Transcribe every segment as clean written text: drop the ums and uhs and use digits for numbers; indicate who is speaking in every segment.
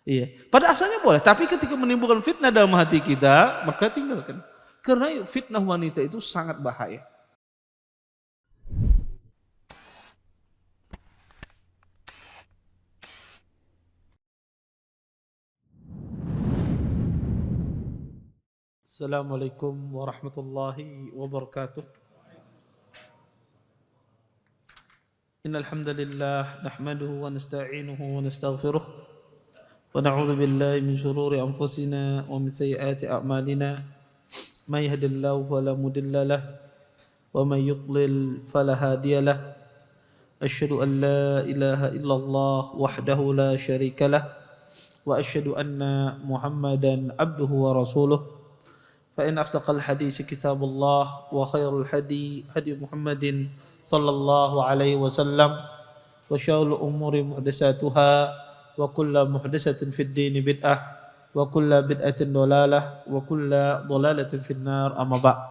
Speaker 1: Iya. Pada asalnya boleh, tapi ketika menimbulkan fitnah dalam hati kita, maka tinggalkan. Karena fitnah wanita itu sangat bahaya. Assalamualaikum warahmatullahi wabarakatuh. Innal hamdalillah nahmaduhu wa nasta'inuhu wa nastaghfiruh wa na'udzu billahi min shururi anfusina wa min sayyiati a'malina. May yahdihillahu fala mudilla lahu wa may yudlil fala hadiya lahu. Asyhadu an la ilaha illallah wahdahu la syarika lahu wa asyhadu anna Muhammadan abduhu wa rasuluh. Fa in asdaqal hadits kitabullah wa khairul hadi hadi Muhammadin sallallahu alaihi wasallam wa syarrul umuri muhdatsatuha wa kullu muhdatsatin fid din bid'ah wa kullu bid'atin dhalalah wa kullu dhalalatin finnar. Amma ba'd.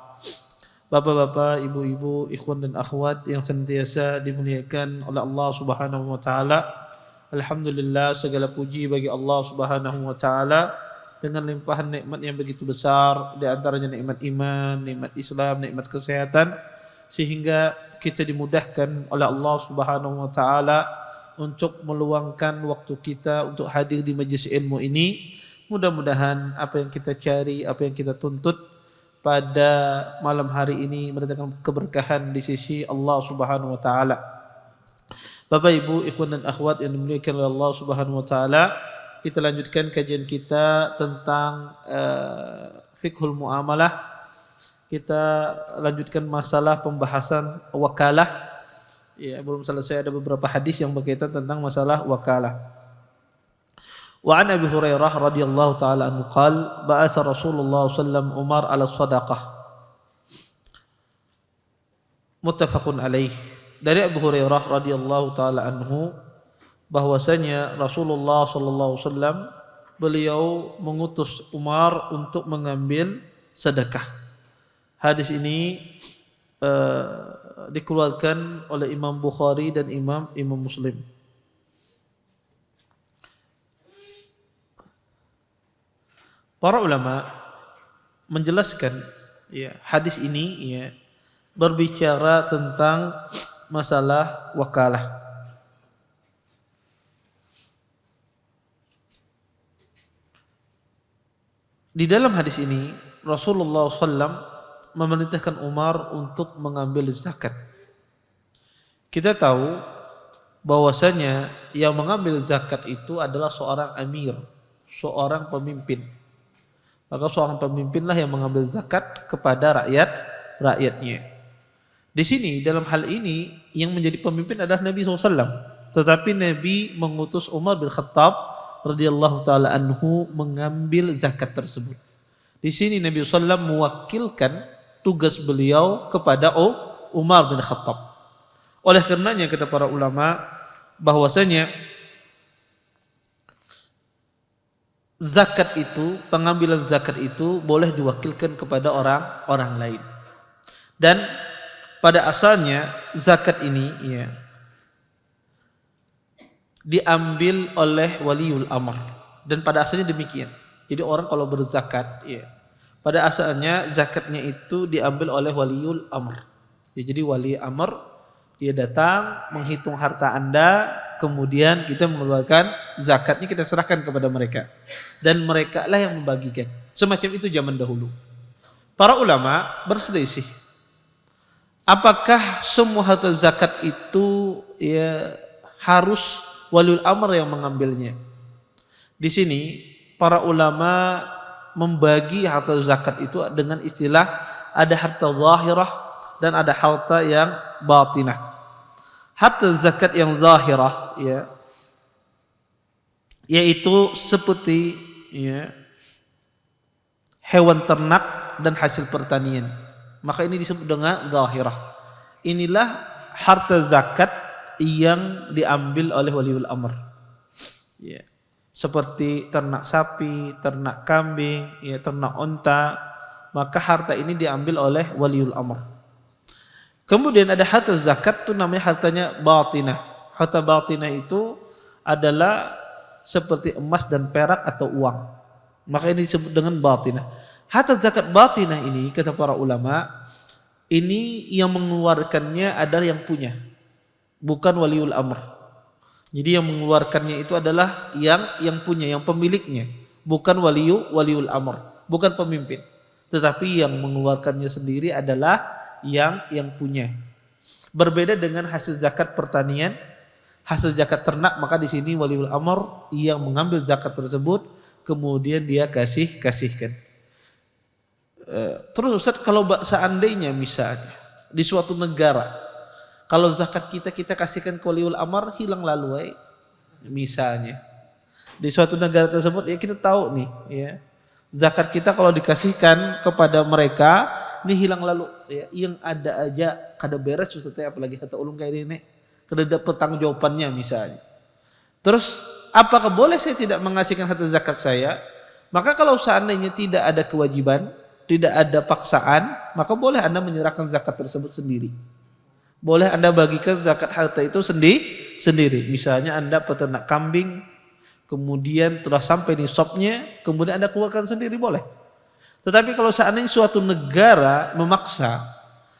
Speaker 1: Bapak-bapak, ibu-ibu, ikhwan dan akhwat yang senantiasa dimuliakan oleh Allah Subhanahu wa taala. Alhamdulillah, segala puji bagi Allah Subhanahu wa taala dengan limpahan nikmat yang begitu besar, di antaranya nikmat iman, nikmat Islam, nikmat kesehatan, sehingga kita dimudahkan oleh Allah Subhanahu wa taala untuk meluangkan waktu kita untuk hadir di majelis ilmu ini. Mudah-mudahan apa yang kita cari, apa yang kita tuntut pada malam hari ini mendatangkan keberkahan di sisi Allah Subhanahu wa taala. Bapak, Ibu, ikhwan dan akhwat yang dimuliakan oleh Allah Subhanahu wa taala, kita lanjutkan kajian kita tentang fiqhul muamalah. Kita lanjutkan masalah pembahasan wakalah. Ya, belum selesai, ada beberapa hadis yang berkaitan tentang masalah wakalah. Wa an Abi Hurairah radhiyallahu taala anhu qala ba'atha Rasulullah sallallahu Umar ala sadaqah. Muttafaqun alaih. Dari Abu Hurairah radhiyallahu taala anhu bahwasanya Rasulullah sallallahu alaihi wasallam beliau mengutus Umar untuk mengambil sedekah. Hadis ini dikeluarkan oleh Imam Bukhari dan Imam Muslim. Para ulama menjelaskan ya, hadis ini ya, berbicara tentang masalah wakalah. Di dalam hadis ini Rasulullah SAW memerintahkan Umar untuk mengambil zakat. Kita tahu bahwasanya yang mengambil zakat itu adalah seorang amir, seorang pemimpin. Maka seorang pemimpinlah yang mengambil zakat kepada rakyatnya. Di sini dalam hal ini yang menjadi pemimpin adalah Nabi SAW. Tetapi Nabi mengutus Umar bin Khattab radhiyallahu taala anhu mengambil zakat tersebut. Di sini Nabi SAW mewakilkan tugas beliau kepada Umar bin Khattab. Oleh karenanya kata para ulama bahwasanya zakat itu, pengambilan zakat itu boleh diwakilkan kepada orang lain. Dan pada asalnya zakat ini ya diambil oleh waliul amr, dan pada asalnya demikian. Jadi orang kalau berzakat ya, pada asalnya zakatnya itu diambil oleh waliul amr. Ya, jadi wali amr dia datang menghitung harta Anda, kemudian kita mengeluarkan zakatnya, kita serahkan kepada mereka, dan mereka lah yang membagikan. Semacam itu zaman dahulu. Para ulama berselisih, apakah semua harta zakat itu ya harus waliul amr yang mengambilnya? Di sini para ulama membagi harta zakat itu dengan istilah ada harta zahirah dan ada harta yang batinah. Harta zakat yang zahirah ya, yaitu seperti ya, hewan ternak dan hasil pertanian, maka ini disebut dengan zahirah. Inilah harta zakat yang diambil oleh waliul amr ya, seperti ternak sapi, ternak kambing ya, ternak unta, maka harta ini diambil oleh waliul amr. Kemudian ada harta zakat itu namanya hartanya batinah. Harta batinah itu adalah seperti emas dan perak atau uang. Maka ini disebut dengan batinah. Harta zakat batinah ini kata para ulama, ini yang mengeluarkannya adalah yang punya, bukan waliul amr. Jadi yang mengeluarkannya itu adalah yang punya, yang pemiliknya, bukan waliul amr, bukan pemimpin. Tetapi yang mengeluarkannya sendiri adalah yang punya. Berbeda dengan hasil zakat pertanian, hasil zakat ternak, maka di sini waliul amr yang mengambil zakat tersebut kemudian dia kasihkan. Terus Ustaz, kalau seandainya misalnya di suatu negara, kalau zakat kita kasihkan ke waliul amr hilang lalu, misalnya di suatu negara tersebut, ya kita tahu nih, ya zakat kita kalau dikasihkan kepada mereka ini hilang lalu, ya, yang ada aja kada beres Ustaz, apalagi kata ulun kayak ini, kada ada pertanggungjawabannya misalnya. Terus apakah boleh saya tidak mengasihkan harta zakat saya? Maka kalau seandainya tidak ada kewajiban, tidak ada paksaan, maka boleh Anda menyerahkan zakat tersebut sendiri. Boleh Anda bagikan zakat harta itu sendiri. Misalnya Anda peternak kambing, kemudian telah sampai nisabnya, kemudian Anda keluarkan sendiri, boleh. Tetapi kalau seandainya suatu negara memaksa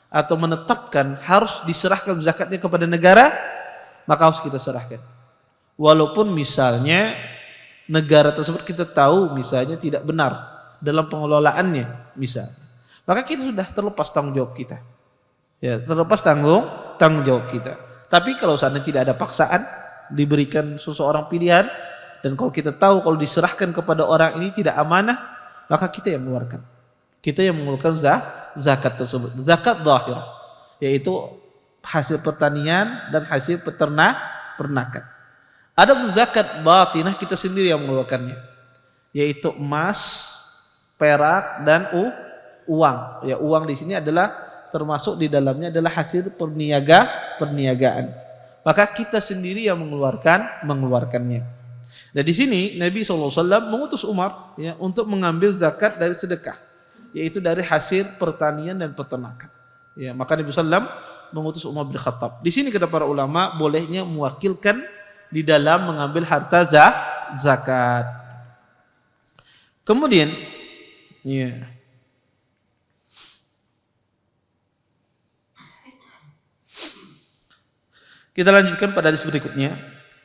Speaker 1: atau menetapkan harus diserahkan zakatnya kepada negara, maka harus kita serahkan. Walaupun misalnya negara tersebut kita tahu misalnya tidak benar dalam pengelolaannya misalnya, maka kita sudah terlepas tanggung jawab kita. Ya, terlepas tanggung jawab kita. Tapi kalau seandainya tidak ada paksaan, diberikan seseorang pilihan, dan kalau kita tahu kalau diserahkan kepada orang ini tidak amanah, maka kita yang mengeluarkan. Kita yang mengeluarkan zakat tersebut. Zakat zahirah, yaitu hasil pertanian dan hasil peternakan. Ada zakat batinah, kita sendiri yang mengeluarkannya, yaitu emas, perak dan uang. Ya, uang di sini adalah termasuk di dalamnya adalah hasil perniagaan. Maka kita sendiri yang mengeluarkannya. Nah di sini Nabi SAW mengutus Umar, ya, untuk mengambil zakat dari sedekah, yaitu dari hasil pertanian dan peternakan. Ya, maka Nabi SAW mengutus Umar bin Khattab. Di sini kata para ulama bolehnya mewakilkan di dalam mengambil harta zakat. Kemudian, ya, kita lanjutkan pada hadis berikutnya.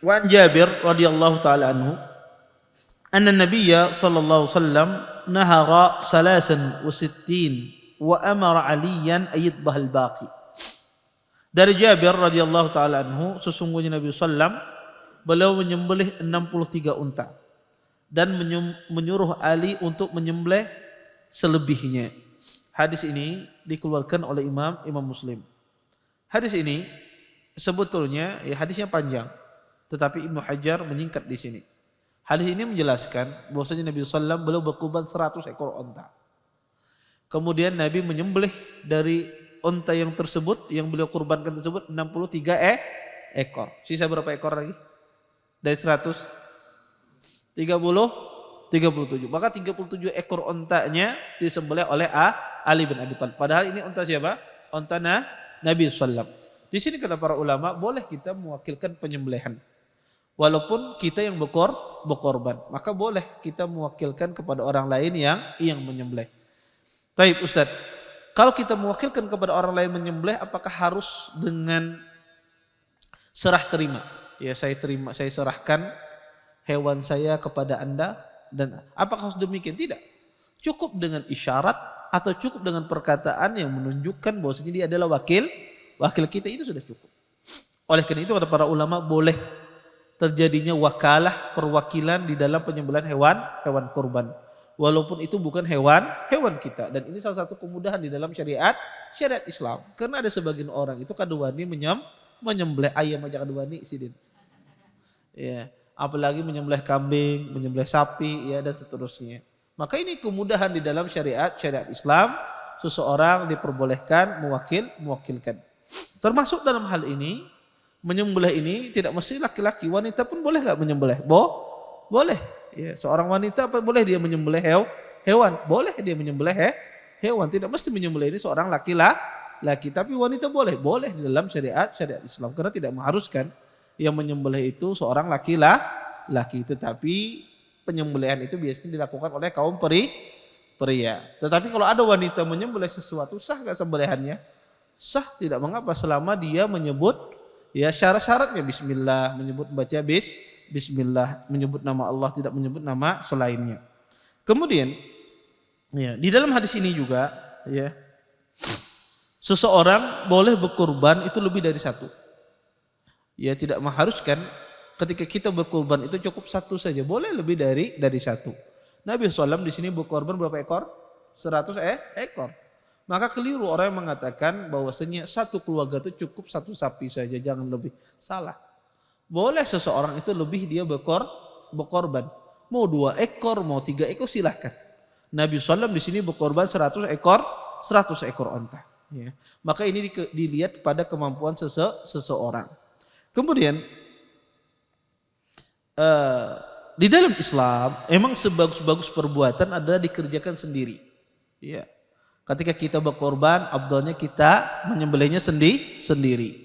Speaker 1: Wa Jabir radhiyallahu taala anhu, anna Nabiyya sallallahu alaihi wasallam nahara 63 wa amara Aliyan ayadbah al-baqi. Dari Jabir radhiyallahu taala anhu, sesungguhnya Nabi sallam beliau menyembelih 63 unta dan menyuruh Ali untuk menyembelih selebihnya. Hadis ini dikeluarkan oleh Imam Muslim. Hadis ini sebetulnya ya hadisnya panjang, tetapi Ibnu Hajar menyingkat di sini. Hadis ini menjelaskan bahwasanya Nabi SAW beliau berkurban 100 ekor unta. Kemudian Nabi menyembelih dari unta yang tersebut, yang beliau kurbankan tersebut 63 ekor. Sisa berapa ekor lagi? Dari 100? 37. Maka 37 ekor untanya disembelih oleh Ali bin Abi Thalib. Padahal ini unta siapa? Unta Nabi SAW. Di sini kata para ulama boleh kita mewakilkan penyembelihan. Walaupun kita yang berkorban, maka boleh kita mewakilkan kepada orang lain yang menyembelih. Baik Ustaz, kalau kita mewakilkan kepada orang lain menyembelih, apakah harus dengan serah terima? Ya, saya serahkan hewan saya kepada Anda, dan apakah harus demikian? Tidak. Cukup dengan isyarat atau cukup dengan perkataan yang menunjukkan bahwasanya dia adalah wakil kita, itu sudah cukup. Oleh karena itu kata para ulama boleh terjadinya wakalah, perwakilan di dalam penyembelihan hewan kurban, walaupun itu bukan hewan kita. Dan ini salah satu kemudahan di dalam syariat Islam, karena ada sebagian orang itu kaduani menyembelih ayam aja kaduani sidin. Ya, apalagi menyembelih kambing, menyembelih sapi, ya, dan seterusnya. Maka ini kemudahan di dalam syariat Islam, seseorang diperbolehkan mewakilkan. Termasuk dalam hal ini, menyembelih ini tidak mesti laki-laki, wanita pun boleh enggak menyembelih? Boleh. Ya, seorang wanita apa boleh dia menyembelih hewan? Boleh dia menyembelih hewan, tidak mesti menyembelih ini seorang laki-laki, tapi wanita boleh di dalam syariat Islam, karena tidak mengharuskan yang menyembelih itu seorang laki. Tetapi penyembelihan itu biasanya dilakukan oleh kaum pria. Tetapi kalau ada wanita menyembelih sesuatu, sah nggak sembelihannya? Sah, tidak mengapa selama dia menyebut ya syarat-syaratnya bismillah, menyebut baca bismillah, menyebut nama Allah, tidak menyebut nama selainnya. Kemudian ya, di dalam hadis ini juga ya, seseorang boleh berkurban itu lebih dari satu. Ya, tidak mengharuskan ketika kita berkurban itu cukup satu saja, boleh lebih dari satu. Nabi SAW di sini berkorban berapa ekor? 100 ekor. Maka keliru orang yang mengatakan bahwasanya satu keluarga itu cukup satu sapi saja, jangan lebih. Salah. Boleh seseorang itu lebih dia berkorban. Mau 2 ekor, mau 3 ekor silahkan. Nabi SAW di sini berkorban 100 ekor onta. Ya. Maka ini dilihat pada kemampuan seseorang. Kemudian di dalam Islam emang sebagus-bagus perbuatan adalah dikerjakan sendiri. Ya. Ketika kita berkorban, afdalnya kita menyembelihnya sendiri.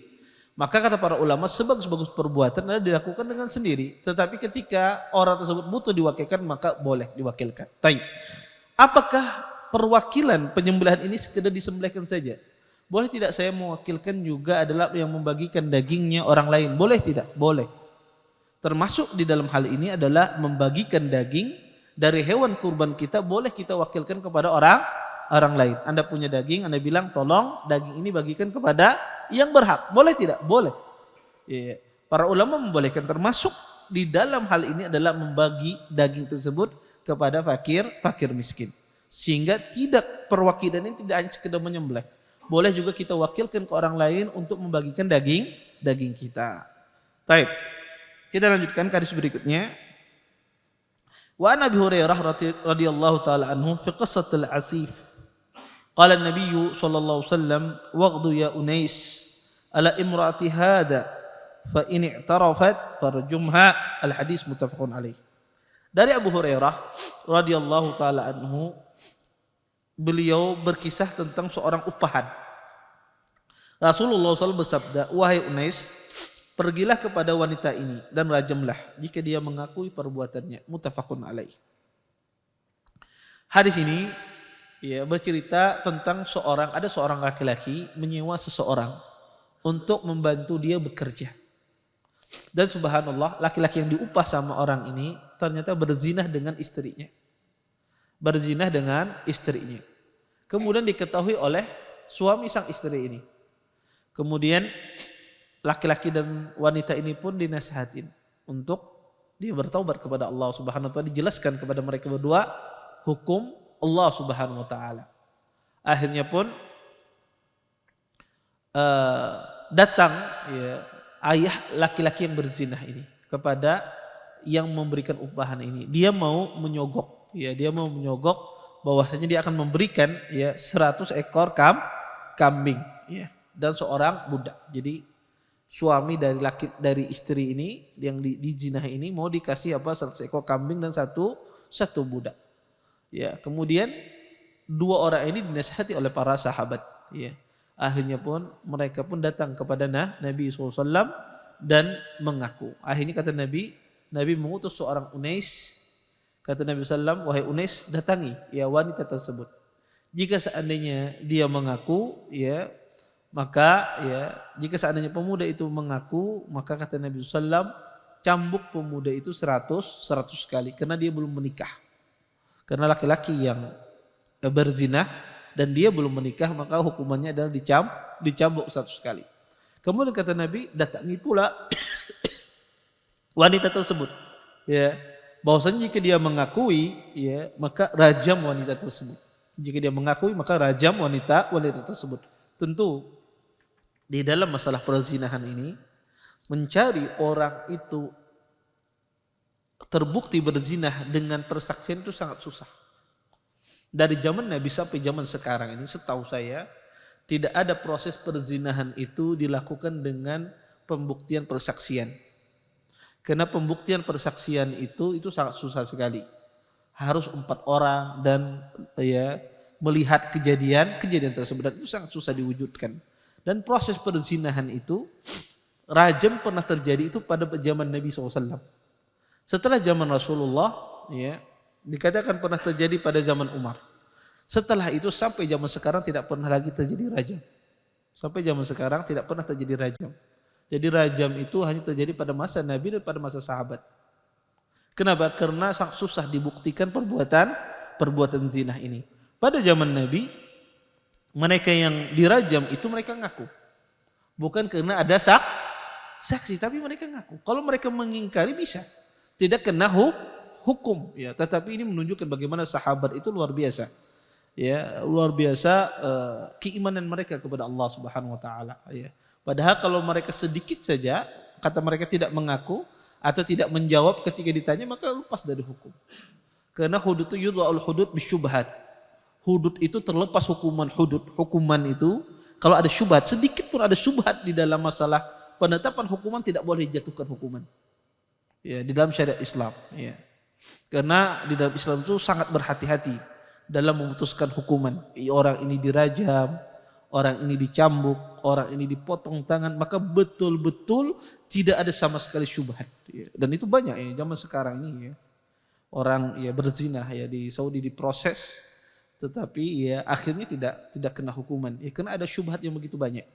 Speaker 1: Maka kata para ulama sebagus-bagus perbuatan adalah dilakukan dengan sendiri. Tetapi ketika orang tersebut butuh diwakilkan maka boleh diwakilkan. Taib. Apakah perwakilan penyembelihan ini sekedar disembelihkan saja? Boleh tidak saya mewakilkan juga adalah yang membagikan dagingnya orang lain? Boleh tidak? Boleh. Termasuk di dalam hal ini adalah membagikan daging dari hewan kurban kita, boleh kita wakilkan kepada orang lain. Anda punya daging, Anda bilang tolong daging ini bagikan kepada yang berhak. Boleh tidak? Boleh. Ya. Para ulama membolehkan, termasuk di dalam hal ini adalah membagi daging tersebut kepada fakir miskin. Sehingga tidak perwakilan ini tidak hanya sekedar menyembelih. Boleh juga kita wakilkan ke orang lain untuk membagikan daging kita. Baik. Kita lanjutkan ke hadis berikutnya. Wa Nabi Hurairah radhiyallahu taala anhu fi qissatil asif. Qala an-nabiy sallallahu alaihi wasallam waghdu ya Unais ala imraati hada fa in i'tarafat farjumha. Al hadis muttafaqun alaih. Dari Abu Hurairah radhiyallahu taala anhu, beliau berkisah tentang seorang upahan. Rasulullah SAW bersabda, wahai Unais, pergilah kepada wanita ini dan rajamlah jika dia mengakui perbuatannya. Muttafaqun alaih. Hadis ini ya bercerita tentang ada seorang laki-laki menyewa seseorang untuk membantu dia bekerja. Dan subhanallah, laki-laki yang diupah sama orang ini ternyata berzinah dengan istrinya. Berzinah dengan istrinya. Kemudian diketahui oleh suami sang istri ini. Kemudian laki-laki dan wanita ini pun dinasihatin untuk dia bertaubat kepada Allah Subhanahu wa taala, dijelaskan kepada mereka berdua hukum Allah Subhanahu wa taala. Akhirnya pun datang ya, ayah laki-laki yang berzinah ini kepada yang memberikan upahan ini. Dia mau menyogok bahwasanya dia akan memberikan ya 100 ekor kambing ya, dan seorang budak. Jadi suami dari istri ini yang dizinah ini mau dikasih 100 ekor kambing dan satu budak. Ya, kemudian 2 orang ini dinasihati oleh para sahabat. Ya, akhirnya pun mereka pun datang kepada Nabi SAW dan mengaku. Akhirnya kata Nabi mengutus seorang Unais. Kata Nabi SAW, wahai Unais, datangi ya wanita tersebut. Jika seandainya dia mengaku, ya maka ya jika seandainya pemuda itu mengaku, maka kata Nabi SAW, cambuk pemuda itu 100 kali karena dia belum menikah. Karena laki-laki yang berzinah dan dia belum menikah, maka hukumannya adalah dicambuk 100 kali. Kemudian kata Nabi, datangi pula wanita tersebut. Ya, bahwasanya jika dia mengakui, ya maka rajam wanita tersebut. Jika dia mengakui, maka rajam wanita tersebut. Tentu di dalam masalah perzinahan ini, mencari orang itu terbukti berzinah dengan persaksian itu sangat susah. Dari zaman Nabi sampai zaman sekarang ini, setahu saya tidak ada proses perzinahan itu dilakukan dengan pembuktian persaksian. Karena pembuktian persaksian itu sangat susah sekali. Harus 4 orang dan ya melihat kejadian tersebut, dan itu sangat susah diwujudkan. Dan proses perzinahan itu rajam pernah terjadi itu pada zaman Nabi SAW. Setelah zaman Rasulullah, ya, dikatakan pernah terjadi pada zaman Umar. Setelah itu sampai zaman sekarang tidak pernah lagi terjadi rajam. Sampai zaman sekarang tidak pernah terjadi rajam. Jadi rajam itu hanya terjadi pada masa Nabi dan pada masa sahabat. Kenapa? Karena sangat susah dibuktikan perbuatan zina ini. Pada zaman Nabi, mereka yang dirajam itu mereka ngaku. Bukan karena ada saksi, tapi mereka ngaku. Kalau mereka mengingkari bisa. Tidak kena hukum. Ya, tetapi ini menunjukkan bagaimana sahabat itu luar biasa. Ya, luar biasa keimanan mereka kepada Allah Subhanahu wa taala, ya. Padahal kalau mereka sedikit saja kata mereka tidak mengaku atau tidak menjawab ketika ditanya, maka lepas dari hukum. Karena hudud itu yudha'ul hudud bisyubhat. Hudud itu terlepas hukuman itu kalau ada syubhat, sedikit pun ada syubhat di dalam masalah penetapan hukuman tidak boleh dijatuhkan hukuman. Ya, di dalam syariat Islam, ya. Karena di dalam Islam itu sangat berhati-hati dalam memutuskan hukuman. Orang ini dirajam, orang ini dicambuk, orang ini dipotong tangan, maka betul-betul tidak ada sama sekali syubhat. Dan itu banyak ya zaman sekarang ini, ya. Orang ya berzina ya di Saudi diproses, tetapi ya akhirnya tidak kena hukuman. Ya, karena ada syubhat yang begitu banyak.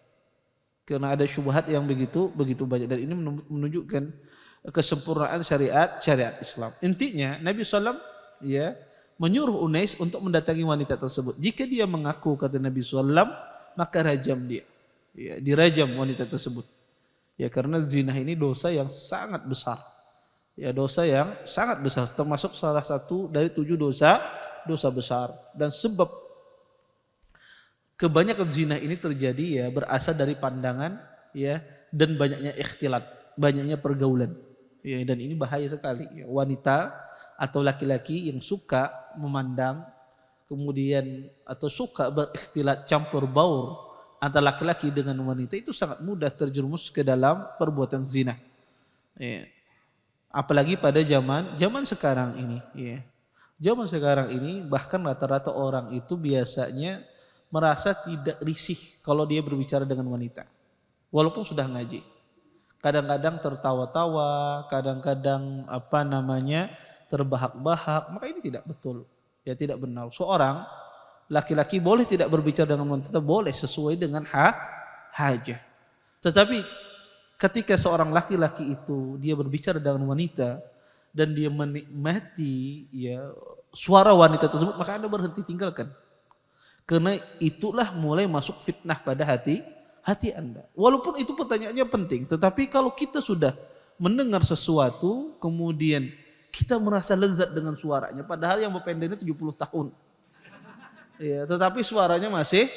Speaker 1: Karena ada syubhat yang begitu banyak, dan ini menunjukkan kesempurnaan syariat Islam. Intinya Nabi SAW ya menyuruh Unais untuk mendatangi wanita tersebut. Jika dia mengaku kata Nabi SAW, maka rajam dia. Ya, dirajam wanita tersebut. Ya, karena zina ini dosa yang sangat besar. Ya, dosa yang sangat besar, termasuk salah satu dari 7 dosa besar. Dan sebab kebanyakan zina ini terjadi ya berasal dari pandangan ya dan banyaknya ikhtilat, banyaknya pergaulan. Ya, dan ini bahaya sekali. Ya, wanita atau laki-laki yang suka memandang kemudian atau suka berikhtilat campur baur antara laki-laki dengan wanita itu sangat mudah terjerumus ke dalam perbuatan zina. Ya. Apalagi pada zaman sekarang ini. Ya. Zaman sekarang ini bahkan rata-rata orang itu biasanya merasa tidak risih kalau dia berbicara dengan wanita, walaupun sudah ngaji. Kadang-kadang tertawa-tawa, kadang-kadang terbahak-bahak, maka ini tidak betul, ya tidak benar. Seorang laki-laki boleh tidak berbicara dengan wanita, boleh sesuai dengan hajah. Tetapi ketika seorang laki-laki itu dia berbicara dengan wanita dan dia menikmati ya suara wanita tersebut, maka Anda berhenti, tinggalkan. Karena itulah mulai masuk fitnah pada hati Anda. Walaupun itu pertanyaannya penting, tetapi kalau kita sudah mendengar sesuatu kemudian kita merasa lezat dengan suaranya, padahal yang berpendeknya 70 tahun. Ya, tetapi suaranya masih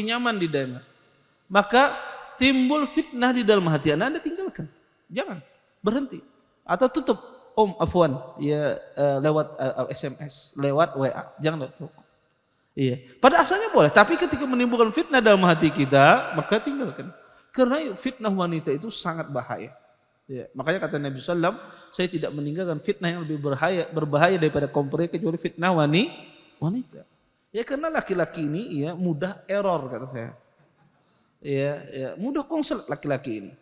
Speaker 1: nyaman didengar. Maka timbul fitnah di dalam hati Anda tinggalkan. Jangan, berhenti. Atau tutup, afwan, ya lewat SMS, lewat WA, jangan lewat. Iya, pada asalnya boleh, tapi ketika menimbulkan fitnah dalam hati kita, maka tinggalkan. Karena fitnah wanita itu sangat bahaya. Ya, makanya kata Nabi SAW, saya tidak meninggalkan fitnah yang lebih berbahaya daripada kompor kecuali fitnah wanita. Ya karena laki-laki ini ya mudah error kata saya. Ya mudah konslet laki-laki ini.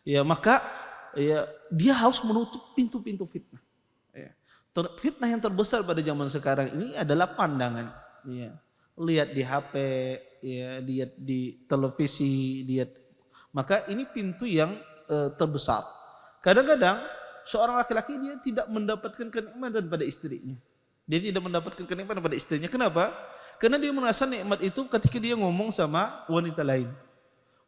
Speaker 1: Ya maka ya dia harus menutup pintu-pintu fitnah. Ya. Fitnah yang terbesar pada zaman sekarang ini adalah pandangan. Ya. Lihat di HP, ya, lihat di televisi, maka ini pintu yang terbesar. Kadang-kadang seorang laki-laki dia tidak mendapatkan kenikmatan pada istrinya. Dia tidak mendapatkan kenikmatan pada istrinya. Kenapa? Karena dia merasa nikmat itu ketika dia ngomong sama wanita lain.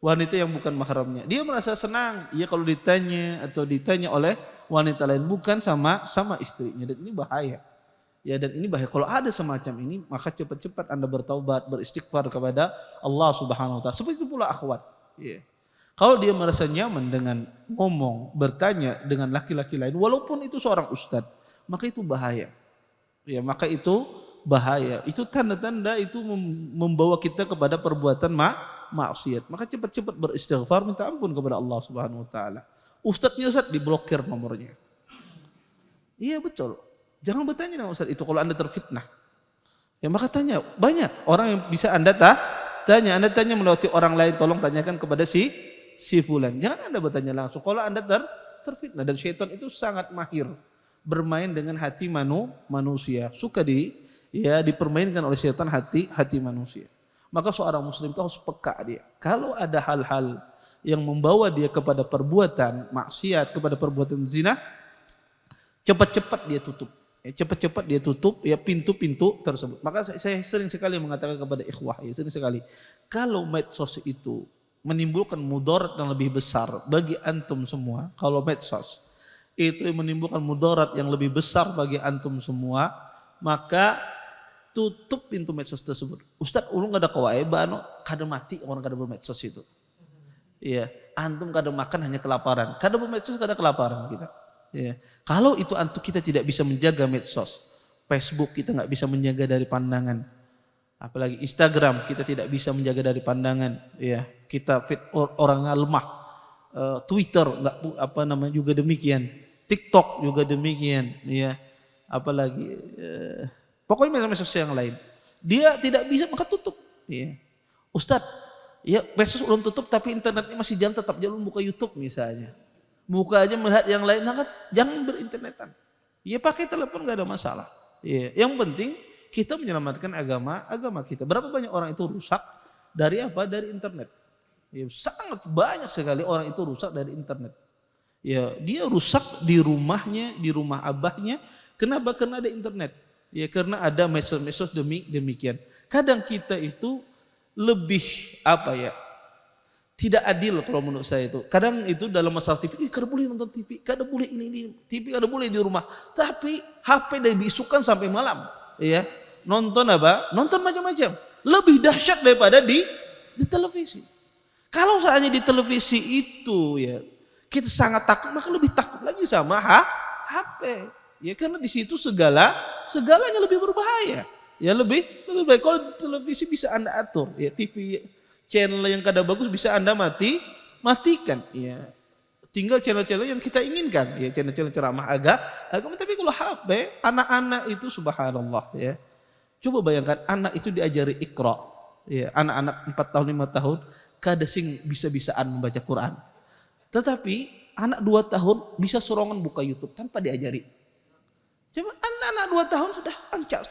Speaker 1: Wanita yang bukan mahramnya. Dia merasa senang ya kalau ditanya oleh wanita lain, bukan sama istrinya. Dan ini bahaya. Ya, dan ini bahaya. Kalau ada semacam ini, maka cepat-cepat Anda bertaubat, beristighfar kepada Allah Subhanahu wa taala. Seperti itu pula akhwat. Ya. Kalau dia merasa nyaman dengan ngomong, bertanya dengan laki-laki lain, walaupun itu seorang ustadz, maka itu bahaya. Ya, maka itu bahaya. Itu tanda-tanda itu membawa kita kepada perbuatan maksiat. Maka cepat-cepat beristighfar, minta ampun kepada Allah Subhanahu wa taala. Ustadznya diblokir nomornya. Iya betul. Jangan bertanya dengan ustadz itu kalau Anda terfitnah. Ya maka tanya, banyak orang yang bisa Anda tanya. Anda tanya melewati orang lain, tolong tanyakan kepada si fulan. Jangan Anda bertanya langsung. Kalau Anda terfitnah, dan syaitan itu sangat mahir bermain dengan hati manusia, suka dipermainkan oleh setan hati manusia. Maka seorang muslim itu harus peka dia. Kalau ada hal-hal yang membawa dia kepada perbuatan maksiat, kepada perbuatan zina, cepat-cepat dia tutup. Cepat-cepat dia tutup ya pintu-pintu tersebut. Maka saya sering sekali mengatakan kepada ikhwah, sering sekali, kalau medsos itu menimbulkan mudarat yang lebih besar bagi antum semua, kalau medsos itu menimbulkan mudarat yang lebih besar bagi antum semua, maka tutup pintu medsos tersebut. Ustaz, ulun kada kawaibano, kada mati orang kada bermedsos itu. Iya, antum kada makan hanya kelaparan. Kada bermedsos kada kelaparan kita. Ya. Kalau itu antum kita tidak bisa menjaga medsos, Facebook kita nggak bisa menjaga dari pandangan, apalagi Instagram kita tidak bisa menjaga dari pandangan, ya kita fit orangnya lemah, Twitter nggak juga demikian, TikTok juga demikian, ya apalagi pokoknya medsos yang lain dia tidak bisa maka tutup. Ya. Ustadz, ya medsos belum tutup tapi internetnya masih jalan, tetap jangan buka YouTube misalnya. Muka aja melihat yang lain, jangan berinternetan. Ya pakai telepon gak ada masalah. Ya, yang penting kita menyelamatkan agama kita. Berapa banyak orang itu rusak dari apa? Dari internet. Ya, sangat banyak sekali orang itu rusak dari internet. Ya, dia rusak di rumahnya, di rumah abahnya. Kenapa? Karena ada internet. Ya, karena ada medsos demikian. Kadang kita itu lebih tidak adil kalau menurut saya itu. Kadang itu dalam masalah TV, kada boleh nonton TV, kada boleh ini TV, kada boleh di rumah. Tapi HP dibisukan sampai malam, ya. Nonton apa? Nonton macam-macam. Lebih dahsyat daripada di televisi. Kalau seandainya di televisi itu ya kita sangat takut, maka lebih takut lagi sama HP. Ya karena di situ segalanya lebih berbahaya. Ya lebih baik kalau di televisi bisa Anda atur, ya TV channel yang kada bagus bisa Anda matikan, ya. Tinggal channel-channel yang kita inginkan, ya channel-channel ceramah agama. Tapi kalau HP, anak-anak itu subhanallah, ya. Coba bayangkan anak itu diajari Iqra, ya. Anak-anak 4 tahun 5 tahun kada sing bisa-bisaan membaca Quran. Tetapi anak 2 tahun bisa sorongan buka YouTube tanpa diajari. Coba anak-anak 2 tahun sudah lancar.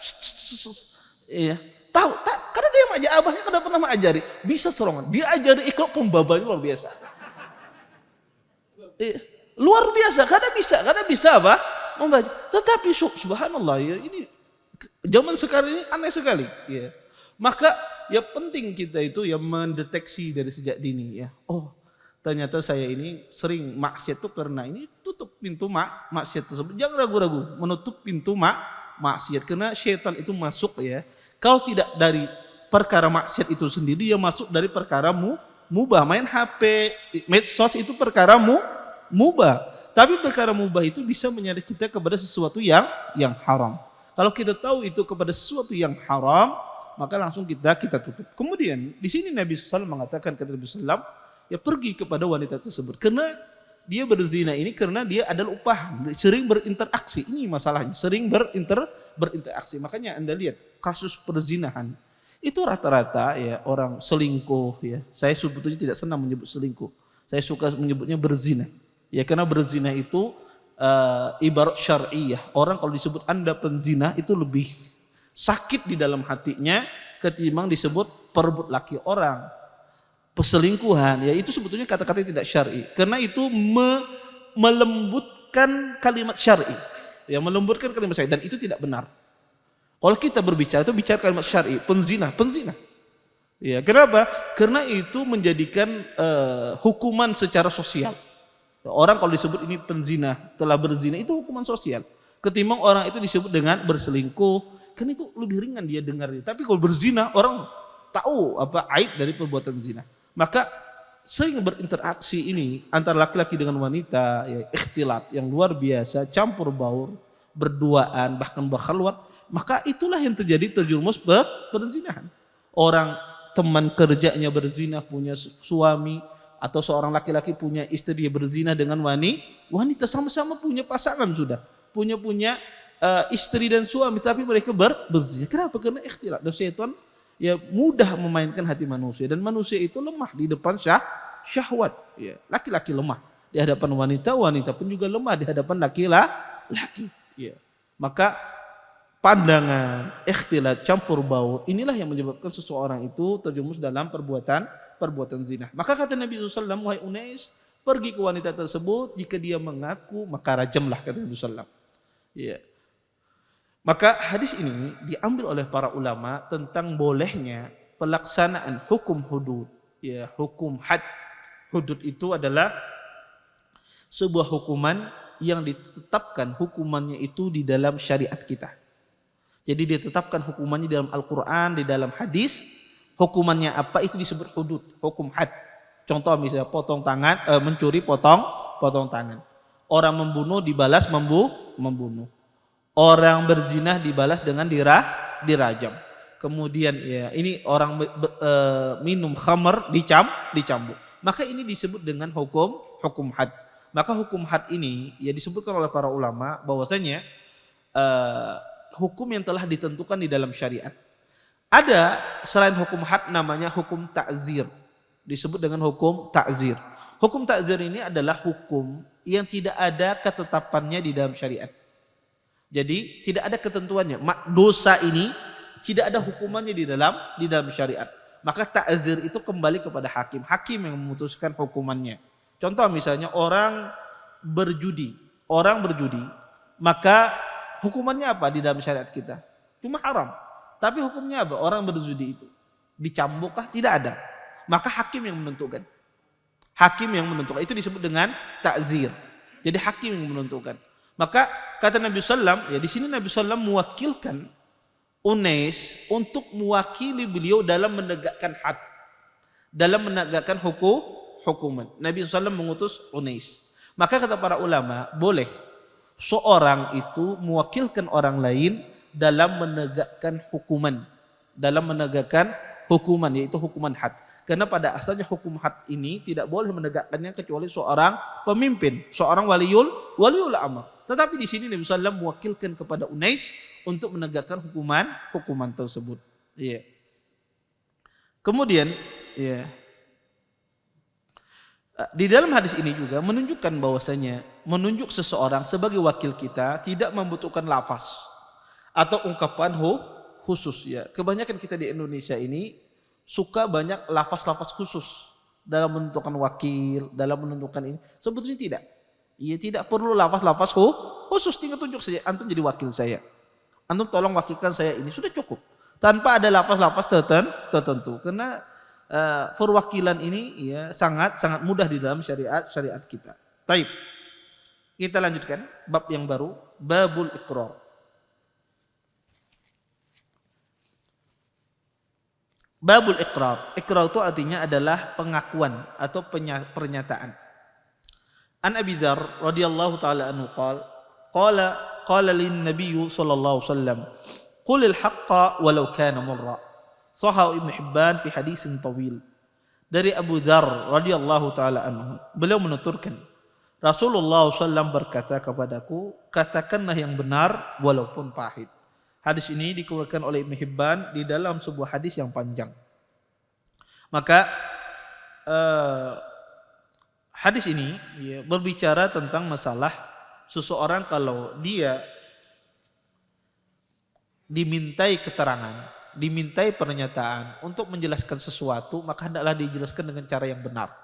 Speaker 1: Iya. Tahu, karena dia aja abahnya kada pernah mengajari, bisa sorongan. Dia ajari Iqra pembabalnya luar biasa. Luar biasa, kada bisa apa? Membaca. Tetapi subhanallah ya, ini zaman sekarang ini aneh sekali, ya. Maka ya penting kita itu ya mendeteksi dari sejak dini, ya. Oh, ternyata saya ini sering maksiat itu karena ini, tutup pintu maksiat tersebut. Jangan ragu-ragu menutup pintu maksiat karena syaitan itu masuk, ya. Kalau tidak dari perkara maksiat itu sendiri, dia masuk dari perkara mubah. Main HP, medsos itu perkara mubah. Tapi perkara mubah itu bisa menyeret kita kepada sesuatu yang haram. Kalau kita tahu itu kepada sesuatu yang haram, maka langsung kita tutup. Kemudian di sini Nabi SAW mengatakan, kata Nabi SAW, ya pergi kepada wanita tersebut. Karena dia berzina ini karena dia adalah upah, sering berinteraksi. Ini masalahnya, sering berinteraksi. Makanya Anda lihat kasus perzinahan itu rata-rata ya orang selingkuh, ya. Saya sebetulnya tidak senang menyebut selingkuh. Saya suka menyebutnya berzina. Ya karena berzina itu ibarat syar'iyah. Orang kalau disebut Anda penzina itu lebih sakit di dalam hatinya ketimbang disebut perebut laki orang. Perselingkuhan, ya itu sebetulnya kata-kata tidak syar'i. Karena itu melembutkan kalimat syar'i. Ya melembutkan kalimat syar'i dan itu tidak benar. Kalau kita berbicara itu bicara kalimat syar'i, penzina. Ya, kenapa? Karena itu menjadikan hukuman secara sosial. Orang kalau disebut ini penzina, telah berzina itu hukuman sosial. Ketimbang orang itu disebut dengan berselingkuh, kan itu lebih ringan dia dengar. Tapi kalau berzina orang tahu apa aib dari perbuatan zina. Maka sering berinteraksi ini antara laki-laki dengan wanita, ya ikhtilat yang luar biasa, campur baur, berduaan, bahkan berkhulwat, maka itulah yang terjadi terjerumus perzinahan. Orang teman kerjanya berzina, punya suami, atau seorang laki-laki punya istri, dia berzina dengan wanita, sama-sama punya pasangan sudah, punya istri dan suami, tapi mereka berzina. Kenapa? Karena ikhtilat. Dan syaitan ya mudah memainkan hati manusia, dan manusia itu lemah di depan syahwat. Ya, laki-laki lemah di hadapan wanita, wanita pun juga lemah di hadapan laki-laki. Ya. Maka pandangan ikhtilat campur baur inilah yang menyebabkan seseorang itu terjerumus dalam perbuatan zina. Maka kata Nabi SAW, wahai Unais, pergi ke wanita tersebut, jika dia mengaku maka rajamlah, kata Nabi SAW. Ya. Maka hadis ini diambil oleh para ulama tentang bolehnya pelaksanaan hukum hudud. Ya, hukum had. Hudud itu adalah sebuah hukuman yang ditetapkan hukumannya itu di dalam syariat kita. Jadi ditetapkan hukumannya di dalam Al-Quran, di dalam hadis. Hukumannya apa itu disebut hudud, hukum had. Contoh misalnya potong tangan, mencuri potong tangan. Orang membunuh dibalas membunuh. Orang berzina dibalas dengan dirajam. Kemudian ya ini orang minum khamr dicambuk. Maka ini disebut dengan hukum had. Maka hukum had ini ya disebutkan oleh para ulama bahwasanya hukum yang telah ditentukan di dalam syariat. Ada selain hukum had namanya hukum ta'zir. Disebut dengan hukum ta'zir. Hukum ta'zir ini adalah hukum yang tidak ada ketetapannya di dalam syariat. Jadi tidak ada ketentuannya. Dosa ini tidak ada hukumannya di dalam syariat. Maka ta'zir itu kembali kepada hakim. Hakim yang memutuskan hukumannya. Contoh misalnya orang berjudi, maka hukumannya apa di dalam syariat kita? Cuma haram. Tapi hukumnya apa? Orang berjudi itu dicambukkah? Tidak ada. Maka hakim yang menentukan. Hakim yang menentukan. Itu disebut dengan ta'zir. Jadi hakim yang menentukan. Maka kata Nabi SAW, ya di sini Nabi SAW mewakilkan Unais untuk mewakili beliau dalam menegakkan had, dalam menegakkan hukuman. Nabi SAW mengutus Unais. Maka kata para ulama, boleh seorang itu mewakilkan orang lain dalam menegakkan hukuman. Dalam menegakkan hukuman, yaitu hukuman had. Karena pada asalnya hukum had ini tidak boleh menegakkannya kecuali seorang pemimpin, seorang waliul amr. Tetapi di sini Nabi SAW mewakilkan kepada Unais untuk menegakkan hukuman tersebut. Iya. Kemudian, ya. Di dalam hadis ini juga menunjukkan bahwasanya menunjuk seseorang sebagai wakil kita tidak membutuhkan lafaz atau ungkapan khusus ya. Kebanyakan kita di Indonesia ini suka banyak lafaz-lafaz khusus dalam menentukan wakil, dalam menentukan ini. Sebetulnya tidak. Ya tidak perlu lafaz-lafaz khusus, tinggal tunjuk saja antum jadi wakil saya. Antum tolong wakilkan saya ini, sudah cukup. Tanpa ada lafaz-lafaz tertentu. Karena perwakilan ini ya sangat mudah di dalam syariat kita. Taib. Kita lanjutkan bab yang baru, babul iqrar. Babul iqrar. Iqrar itu artinya adalah pengakuan atau pernyataan. An Abi Dzar radhiyallahu taala anhu qala lin nabiy sallallahu alaihi wasallam qulil haqqa walau kana murra. Sahih Ibnu Hibban fi hadisin tawil. Dari Abu Dzar radhiyallahu taala anhu, beliau menuturkan, Rasulullah SAW berkata kepadaku, katakanlah yang benar walaupun pahit. Hadis ini dikeluarkan oleh Ibnu Hibban di dalam sebuah hadis yang panjang. Maka hadis ini ya, berbicara tentang masalah seseorang kalau dia dimintai keterangan, dimintai pernyataan untuk menjelaskan sesuatu, maka hendaklah dijelaskan dengan cara yang benar.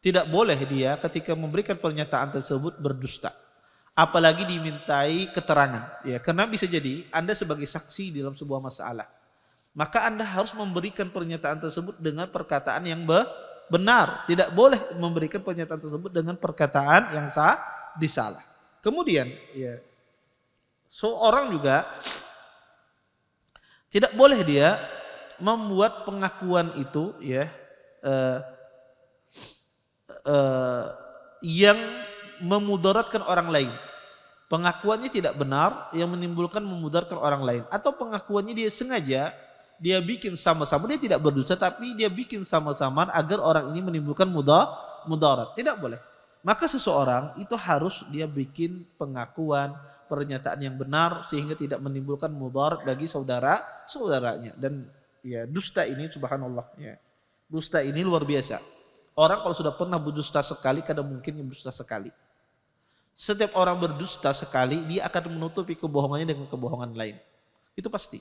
Speaker 1: Tidak boleh dia ketika memberikan pernyataan tersebut berdusta. Apalagi dimintai keterangan. Ya, karena bisa jadi Anda sebagai saksi dalam sebuah masalah. Maka Anda harus memberikan pernyataan tersebut dengan perkataan yang benar. Tidak boleh memberikan pernyataan tersebut dengan perkataan yang disalah. Kemudian, ya, seorang juga tidak boleh dia membuat pengakuan itu ya yang memudaratkan orang lain. Pengakuannya tidak benar yang menimbulkan memudaratkan orang lain, atau pengakuannya dia sengaja dia bikin sama-sama, dia tidak berdosa tapi dia bikin sama-sama agar orang ini menimbulkan mudarat. Tidak boleh. Maka seseorang itu harus dia bikin pengakuan, pernyataan yang benar sehingga tidak menimbulkan mudarat bagi saudaranya. Dan ya dusta ini subhanallah ya. Dusta ini luar biasa. Orang kalau sudah pernah berdusta sekali, kadang mungkin yang berdusta sekali. Setiap orang berdusta sekali, dia akan menutupi kebohongannya dengan kebohongan lain. Itu pasti.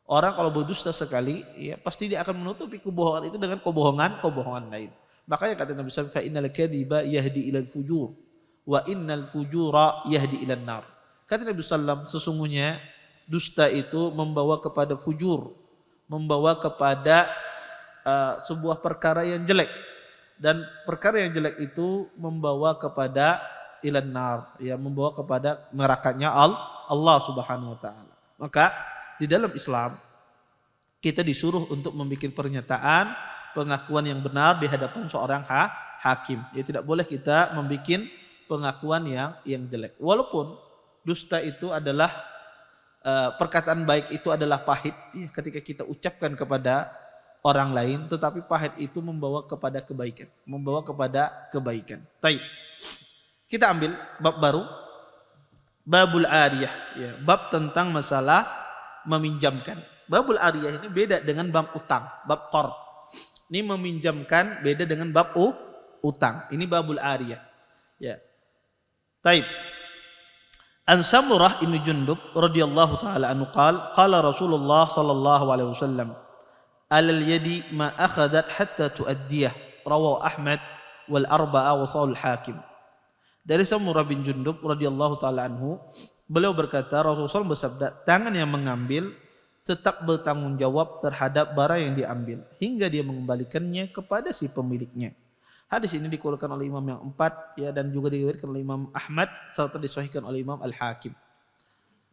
Speaker 1: Orang kalau berdusta sekali, ya pasti dia akan menutupi kebohongan itu dengan kebohongan lain. Makanya kata Nabi SAW, fa innal kadhiba yahdi ilal fujur, wa innal fujura yahdi ilan nar. Kata Nabi SAW, sesungguhnya dusta itu membawa kepada fujur, membawa kepada sebuah perkara yang jelek, dan perkara yang jelek itu membawa kepada ilan nar, ya membawa kepada nerakanya Allah Subhanahu wa taala. Maka di dalam Islam kita disuruh untuk membuat pernyataan pengakuan yang benar di hadapan seorang hakim. Ya tidak boleh kita membuat pengakuan yang jelek. Walaupun dusta itu adalah perkataan baik itu adalah pahit ya, ketika kita ucapkan kepada orang lain, tetapi pahit itu membawa kepada kebaikan, Baik. Kita ambil bab baru, babul ariyah, ya, bab tentang masalah meminjamkan. Babul ariyah ini beda dengan bab utang, bab qard. Ini meminjamkan beda dengan bab utang. Ini babul ariyah. Ya. Taib. An Samurah bin Jundub radhiyallahu taala anhu qala Rasulullah sallallahu alaihi wasallam alal yadi ma akhadat hatta tuaddiyah, rawahu Ahmad wal arba'a wa sahih hakim. Dari Samurah bin Jundub radhiyallahu taala anhu, beliau berkata, Rasulullah bersabda, tangan yang mengambil tetap bertanggung jawab terhadap barang yang diambil hingga dia mengembalikannya kepada si pemiliknya. Hadis ini dikeluarkan oleh Imam yang 4 ya, dan juga diriwayatkan oleh Imam Ahmad serta disahihkan oleh Imam Al-Hakim.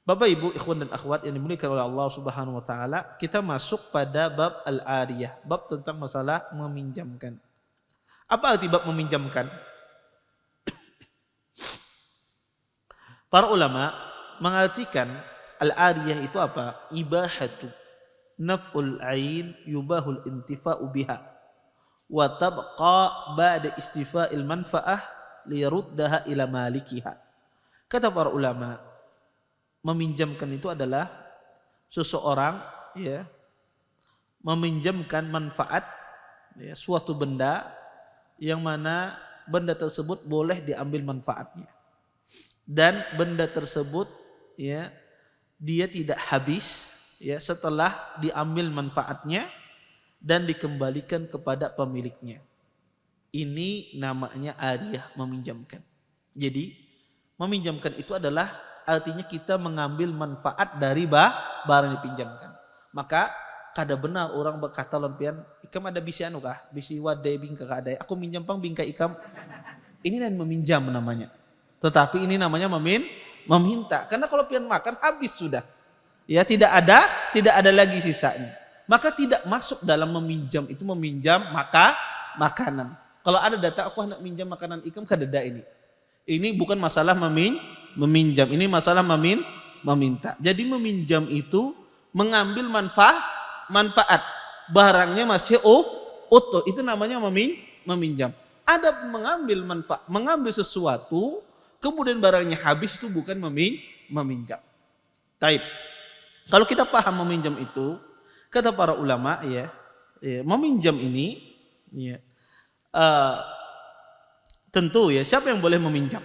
Speaker 1: Bapak Ibu, ikhwan dan akhwat yang dimuliakan oleh Allah Subhanahu wa taala, kita masuk pada bab al-ariyah, bab tentang masalah meminjamkan. Apa arti bab meminjamkan? Para ulama mengartikan al-ariyah itu apa? Ibahatu naf'ul ain yubahul intifa'u biha wa tabqa ba'da istifa'il manfa'ah liyaruddaha ila malikiha. Kata para ulama, meminjamkan itu adalah seseorang ya meminjamkan manfaat ya, suatu benda yang mana benda tersebut boleh diambil manfaatnya. Dan benda tersebut ya dia tidak habis ya setelah diambil manfaatnya dan dikembalikan kepada pemiliknya. Ini namanya ariyah, meminjamkan. Jadi meminjamkan itu adalah artinya kita mengambil manfaat dari barang yang dipinjamkan. Maka kada benar orang berkata lampian, ikam ada bisi anu kah? Bisi wadai bingka kadai. Aku minjam pang bingka ikam. Ini dan meminjam namanya. Tetapi ini namanya meminta. Karena kalau pian makan habis sudah. Ya tidak ada lagi sisanya. Maka tidak masuk dalam meminjam itu meminjam makanan. Kalau ada data aku hendak minjam makanan ikam kadeda ini. Ini bukan masalah meminjam, ini masalah meminta. Jadi meminjam itu mengambil manfaat. Barangnya masih utuh, itu namanya meminjam. Ada mengambil manfaat, mengambil sesuatu kemudian barangnya habis, itu bukan meminjam. Taib. Kalau kita paham meminjam itu, kata para ulama ya meminjam ini ya, tentu ya siapa yang boleh meminjam?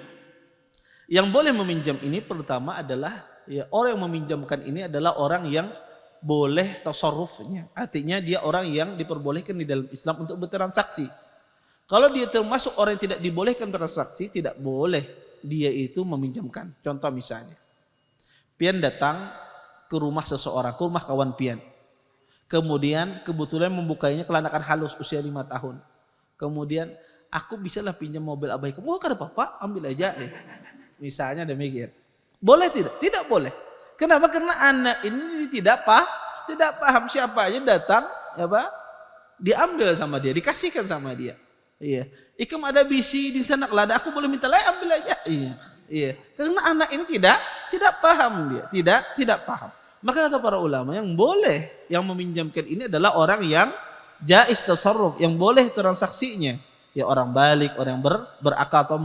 Speaker 1: Yang boleh meminjam ini pertama adalah ya orang yang meminjamkan ini adalah orang yang boleh tasarrufnya. Artinya dia orang yang diperbolehkan di dalam Islam untuk bertransaksi. Kalau dia termasuk orang yang tidak dibolehkan transaksi, tidak boleh dia itu meminjamkan. Contoh misalnya, pian datang ke rumah seseorang, ke rumah kawan pian. Kemudian kebetulan membukainya kelanakan halus usia 5 tahun. Kemudian aku bisalah pinjam mobil abah kamu. Oh kada apa-apa, ambil aja. Misalnya demikian. Boleh tidak? Tidak boleh. Kenapa? Karena anak ini tidak paham siapa aja datang, ya Pak, diambil sama dia, dikasihkan sama dia. Iya. Ikam ada bisi di sana kelada, aku boleh minta lagi, ambil aja. Iya. Karena anak ini tidak paham dia, tidak paham. Maka kata para ulama yang boleh yang meminjamkan ini adalah orang yang jaiz tasarruf, yang boleh transaksinya. Ya orang balik, orang yang berakal atau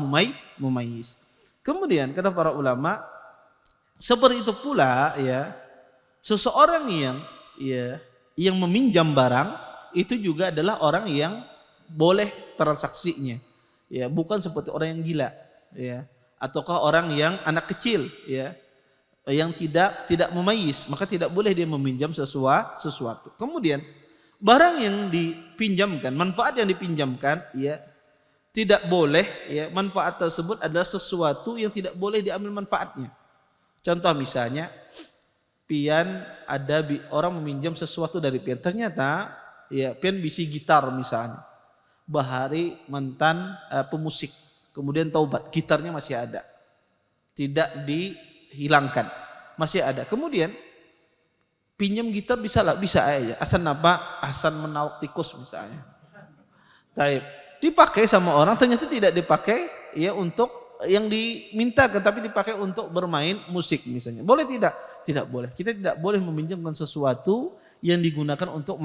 Speaker 1: mumayyiz. Kemudian kata para ulama, seperti itu pula ya seseorang yang meminjam barang itu juga adalah orang yang boleh transaksinya. Ya, bukan seperti orang yang gila, ya. ataukah orang yang anak kecil ya, yang tidak memayis, maka tidak boleh dia meminjam sesuatu. Kemudian barang yang dipinjamkan, manfaat yang dipinjamkan ya, tidak boleh ya, manfaat tersebut adalah sesuatu yang tidak boleh diambil manfaatnya. Contoh misalnya pian, ada orang meminjam sesuatu dari pian, ternyata ya pian bisi gitar misalnya, bahari mantan pemusik, kemudian taubat, gitarnya masih ada, tidak dihilangkan, masih ada. Kemudian pinjam gitar bisa lah, bisa aja. Asan apa? Asan menawak tikus misalnya. Taib. Dipakai sama orang, ternyata tidak dipakai ya untuk yang diminta, tapi dipakai untuk bermain musik misalnya. Boleh tidak? Tidak boleh. Kita tidak boleh meminjamkan sesuatu yang digunakan untuk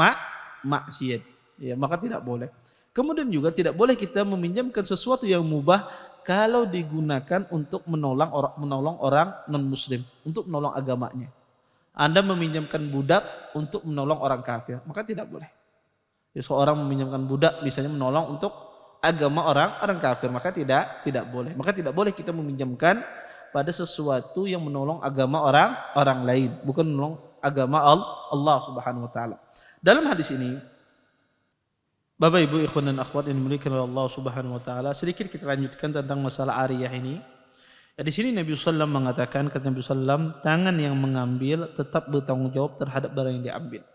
Speaker 1: maksiat. Ya, maka tidak boleh. Kemudian juga tidak boleh kita meminjamkan sesuatu yang mubah kalau digunakan untuk menolong orang non muslim, untuk menolong agamanya. Anda meminjamkan budak untuk menolong orang kafir, maka tidak boleh. Ya, seorang meminjamkan budak misalnya menolong untuk agama orang kafir, maka tidak boleh. Maka tidak boleh kita meminjamkan pada sesuatu yang menolong agama orang lain, bukan menolong agama Allah Subhanahu wa taala. Dalam hadis ini, Bapak Ibu ikhwan dan akhwat yang dimuliakan oleh Allah Subhanahu wa taala, sedikit kita lanjutkan tentang masalah ariyah ini. Ya, di sini Nabi sallallahu mengatakan, kata Nabi sallallahu, tangan yang mengambil tetap bertanggung jawab terhadap barang yang diambil.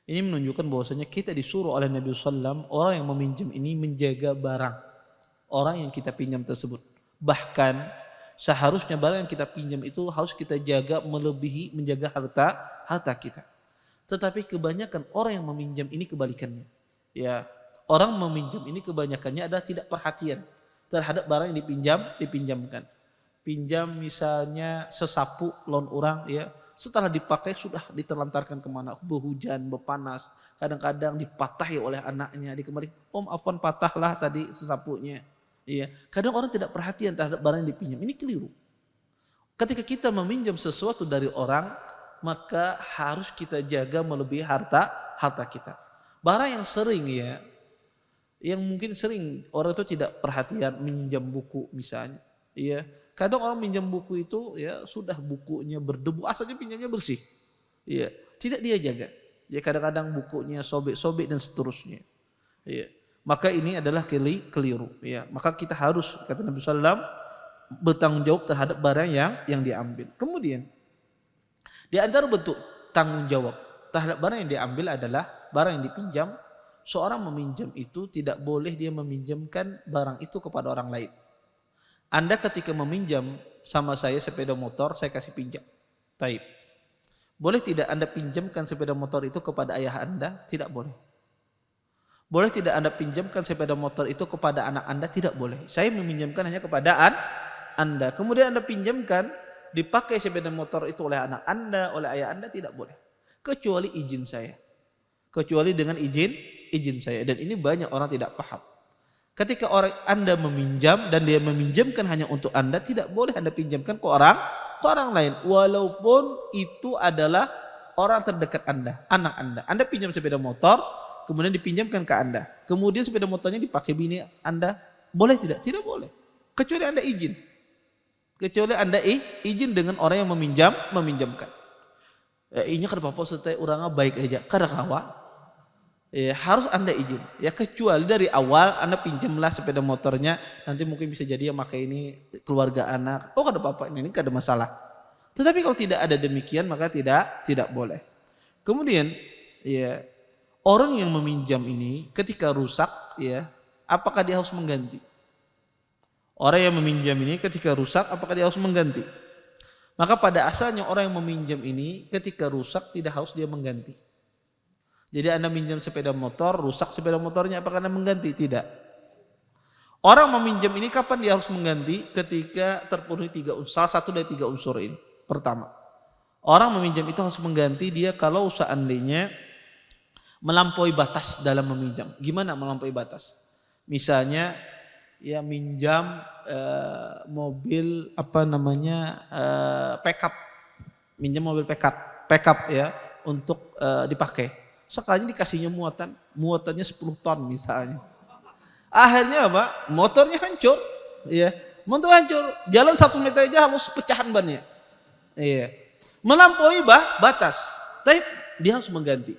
Speaker 1: Ini menunjukkan bahwasanya kita disuruh oleh Nabi sallallahu, orang yang meminjam ini menjaga barang orang yang kita pinjam tersebut. Bahkan seharusnya barang yang kita pinjam itu harus kita jaga melebihi menjaga harta kita. Tetapi kebanyakan orang yang meminjam ini kebalikannya. Ya, orang meminjam ini kebanyakannya adalah tidak perhatian terhadap barang yang dipinjamkan. Pinjam misalnya sesapu lawan orang ya, setelah dipakai sudah diterlantarkan kemana, berhujan, berpanas, kadang-kadang dipatahi oleh anaknya, dikembali, om afwan patahlah tadi sesapunya. Iya, kadang orang tidak perhatian terhadap barang yang dipinjam, ini keliru. Ketika kita meminjam sesuatu dari orang, maka harus kita jaga melebihi harta kita. Barang yang sering ya, yang mungkin sering orang itu tidak perhatian, minjam buku misalnya, iya. Kadang orang minjam buku itu ya sudah bukunya berdebu, asalnya pinjamnya bersih. Ya, tidak dia jaga. Ya kadang-kadang bukunya sobek-sobek dan seterusnya. Ya, maka ini adalah keliru. Ya, maka kita harus, kata Nabi sallallahu, bertanggung jawab terhadap barang yang diambil. Kemudian di antara bentuk tanggung jawab terhadap barang yang diambil adalah barang yang dipinjam. Seorang meminjam itu tidak boleh dia meminjamkan barang itu kepada orang lain. Anda ketika meminjam sama saya sepeda motor, saya kasih pinjam. Taib. Boleh tidak Anda pinjamkan sepeda motor itu kepada ayah Anda? Tidak boleh. Boleh tidak Anda pinjamkan sepeda motor itu kepada anak Anda? Tidak boleh. Saya meminjamkan hanya kepada Anda. Kemudian Anda pinjamkan, dipakai sepeda motor itu oleh anak Anda, oleh ayah Anda, tidak boleh. Kecuali izin saya. Kecuali dengan izin saya. Dan ini banyak orang tidak paham. Ketika orang Anda meminjam dan dia meminjamkan hanya untuk Anda, tidak boleh Anda pinjamkan ke orang lain, walaupun itu adalah orang terdekat Anda, anak Anda. Anda pinjam sepeda motor, kemudian dipinjamkan ke Anda. Kemudian sepeda motornya dipakai bini Anda, boleh tidak? Tidak boleh. Kecuali Anda izin. Kecuali Anda izin dengan orang yang meminjamkan. Ini kan Bapak setai orangnya baik aja, kada kawa. Ya, harus Anda izin. Ya kecuali dari awal Anda pinjamlah sepeda motornya, nanti mungkin bisa jadi yang pakai ini keluarga anak. Oh kada apa-apa, ini kada masalah. Tetapi kalau tidak ada demikian maka tidak boleh. Kemudian ya orang yang meminjam ini ketika rusak ya, apakah dia harus mengganti? Orang yang meminjam ini ketika rusak apakah dia harus mengganti? Maka pada asalnya orang yang meminjam ini ketika rusak tidak harus dia mengganti. Jadi Anda minjam sepeda motor, rusak sepeda motornya, apakah Anda mengganti? Tidak. Orang meminjam ini kapan dia harus mengganti? Ketika terpenuhi salah satu dari 3 unsur ini. Pertama, orang meminjam itu harus mengganti dia kalau seandainya melampaui batas dalam meminjam. Gimana melampaui batas? Misalnya ya minjam mobil pickup, minjam mobil pickup ya untuk dipakai. Sekalinya dikasihnya muatannya 10 ton misalnya. Akhirnya apa? Motornya hancur, ya. Motor hancur, jalan 100 meter aja harus pecahan bannya. Iya. Melampaui batas. Tapi dia harus mengganti.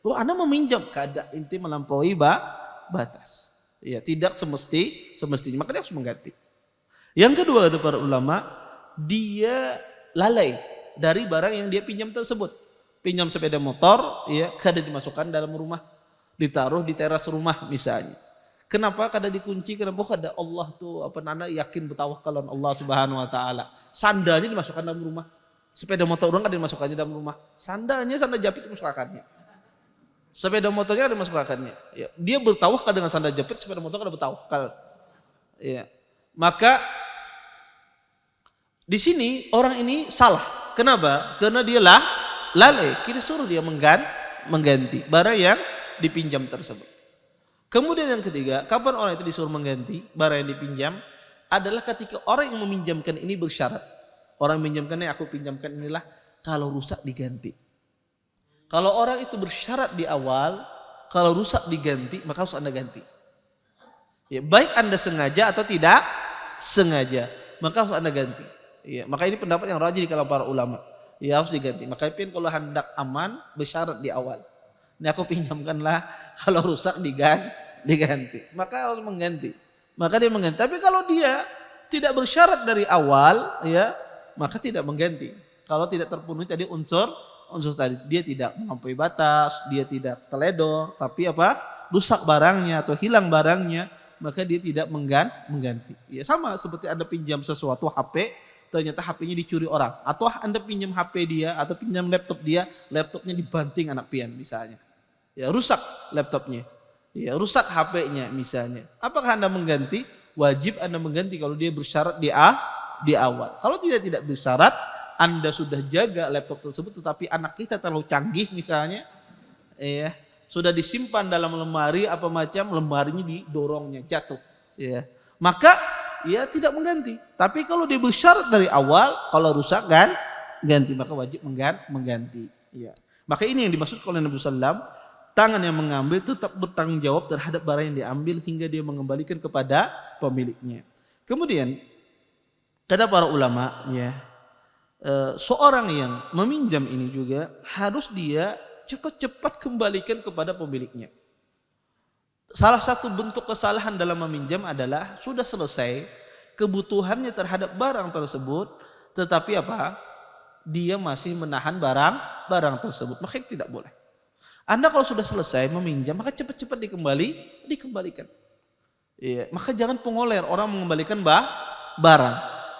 Speaker 1: Oh, Anda meminjam, keadaan inti melampaui batas. Ya, tidak semestinya, maka dia harus mengganti. Yang kedua kata para ulama, dia lalai dari barang yang dia pinjam tersebut. Pinjam sepeda motor, ya, kada dimasukkan dalam rumah, ditaruh di teras rumah misalnya. Kenapa kada dikunci? Kenapa kada Allah tuh nana yakin bertawakal Allah Subhanahu wa taala. Sandalnya dimasukkan dalam rumah. Sepeda motor orang kada dimasukkannya dalam rumah. Sandalnya sandal jepit dimasukkannya. Sepeda motornya ada dimasukkannya. Ya, dia bertawakal dengan sandal jepit, sepeda motor kada bertawakal. Ya. Maka di sini orang ini salah. Kenapa? Karena dia lalai. Kita suruh dia mengganti barang yang dipinjam tersebut. Kemudian yang ketiga, kapan orang itu disuruh mengganti barang yang dipinjam adalah ketika orang yang meminjamkan ini bersyarat. Orang yang meminjamkannya, aku pinjamkan inilah, kalau rusak diganti. Kalau orang itu bersyarat di awal, kalau rusak diganti, maka harus Anda ganti. Ya, baik Anda sengaja atau tidak sengaja, maka harus Anda ganti. Ya, maka ini pendapat yang rajih di kalangan para ulama. Ya, harus diganti. Maka kalau hendak aman, bersyarat di awal. Ini aku pinjamkanlah, kalau rusak diganti. Maka harus mengganti. Maka dia mengganti. Tapi kalau dia tidak bersyarat dari awal, ya, maka tidak mengganti. Kalau tidak terpenuhi tadi unsur tadi, dia tidak melampaui batas, dia tidak teledor, tapi rusak barangnya atau hilang barangnya, maka dia tidak mengganti. Ya, sama seperti Anda pinjam sesuatu HP, ternyata HP-nya dicuri orang, atau Anda pinjam HP dia atau pinjam laptop dia, laptopnya dibanting anak pian misalnya. Ya, rusak laptopnya. Ya, rusak HP-nya misalnya. Apakah Anda mengganti? Wajib Anda mengganti kalau dia bersyarat di awal. Kalau tidak bersyarat, Anda sudah jaga laptop tersebut tetapi anak kita terlalu canggih misalnya, ya, sudah disimpan dalam lemari lemarinya didorongnya jatuh, ya. Maka ya tidak mengganti. Tapi kalau dia bersyarat dari awal, kalau rusak ganti, maka wajib mengganti. Ya. Maka ini yang dimaksud oleh Nabi SAW, tangan yang mengambil tetap bertanggung jawab terhadap barang yang diambil hingga dia mengembalikan kepada pemiliknya. Kemudian kata para ulama, ya, seorang yang meminjam ini juga harus dia cepat-cepat kembalikan kepada pemiliknya. Salah satu bentuk kesalahan dalam meminjam adalah sudah selesai kebutuhannya terhadap barang tersebut, tetapi dia masih menahan barang tersebut, maka tidak boleh. Anda kalau sudah selesai meminjam, maka cepat-cepat dikembalikan. Ya, maka jangan pengoler orang mengembalikan barang.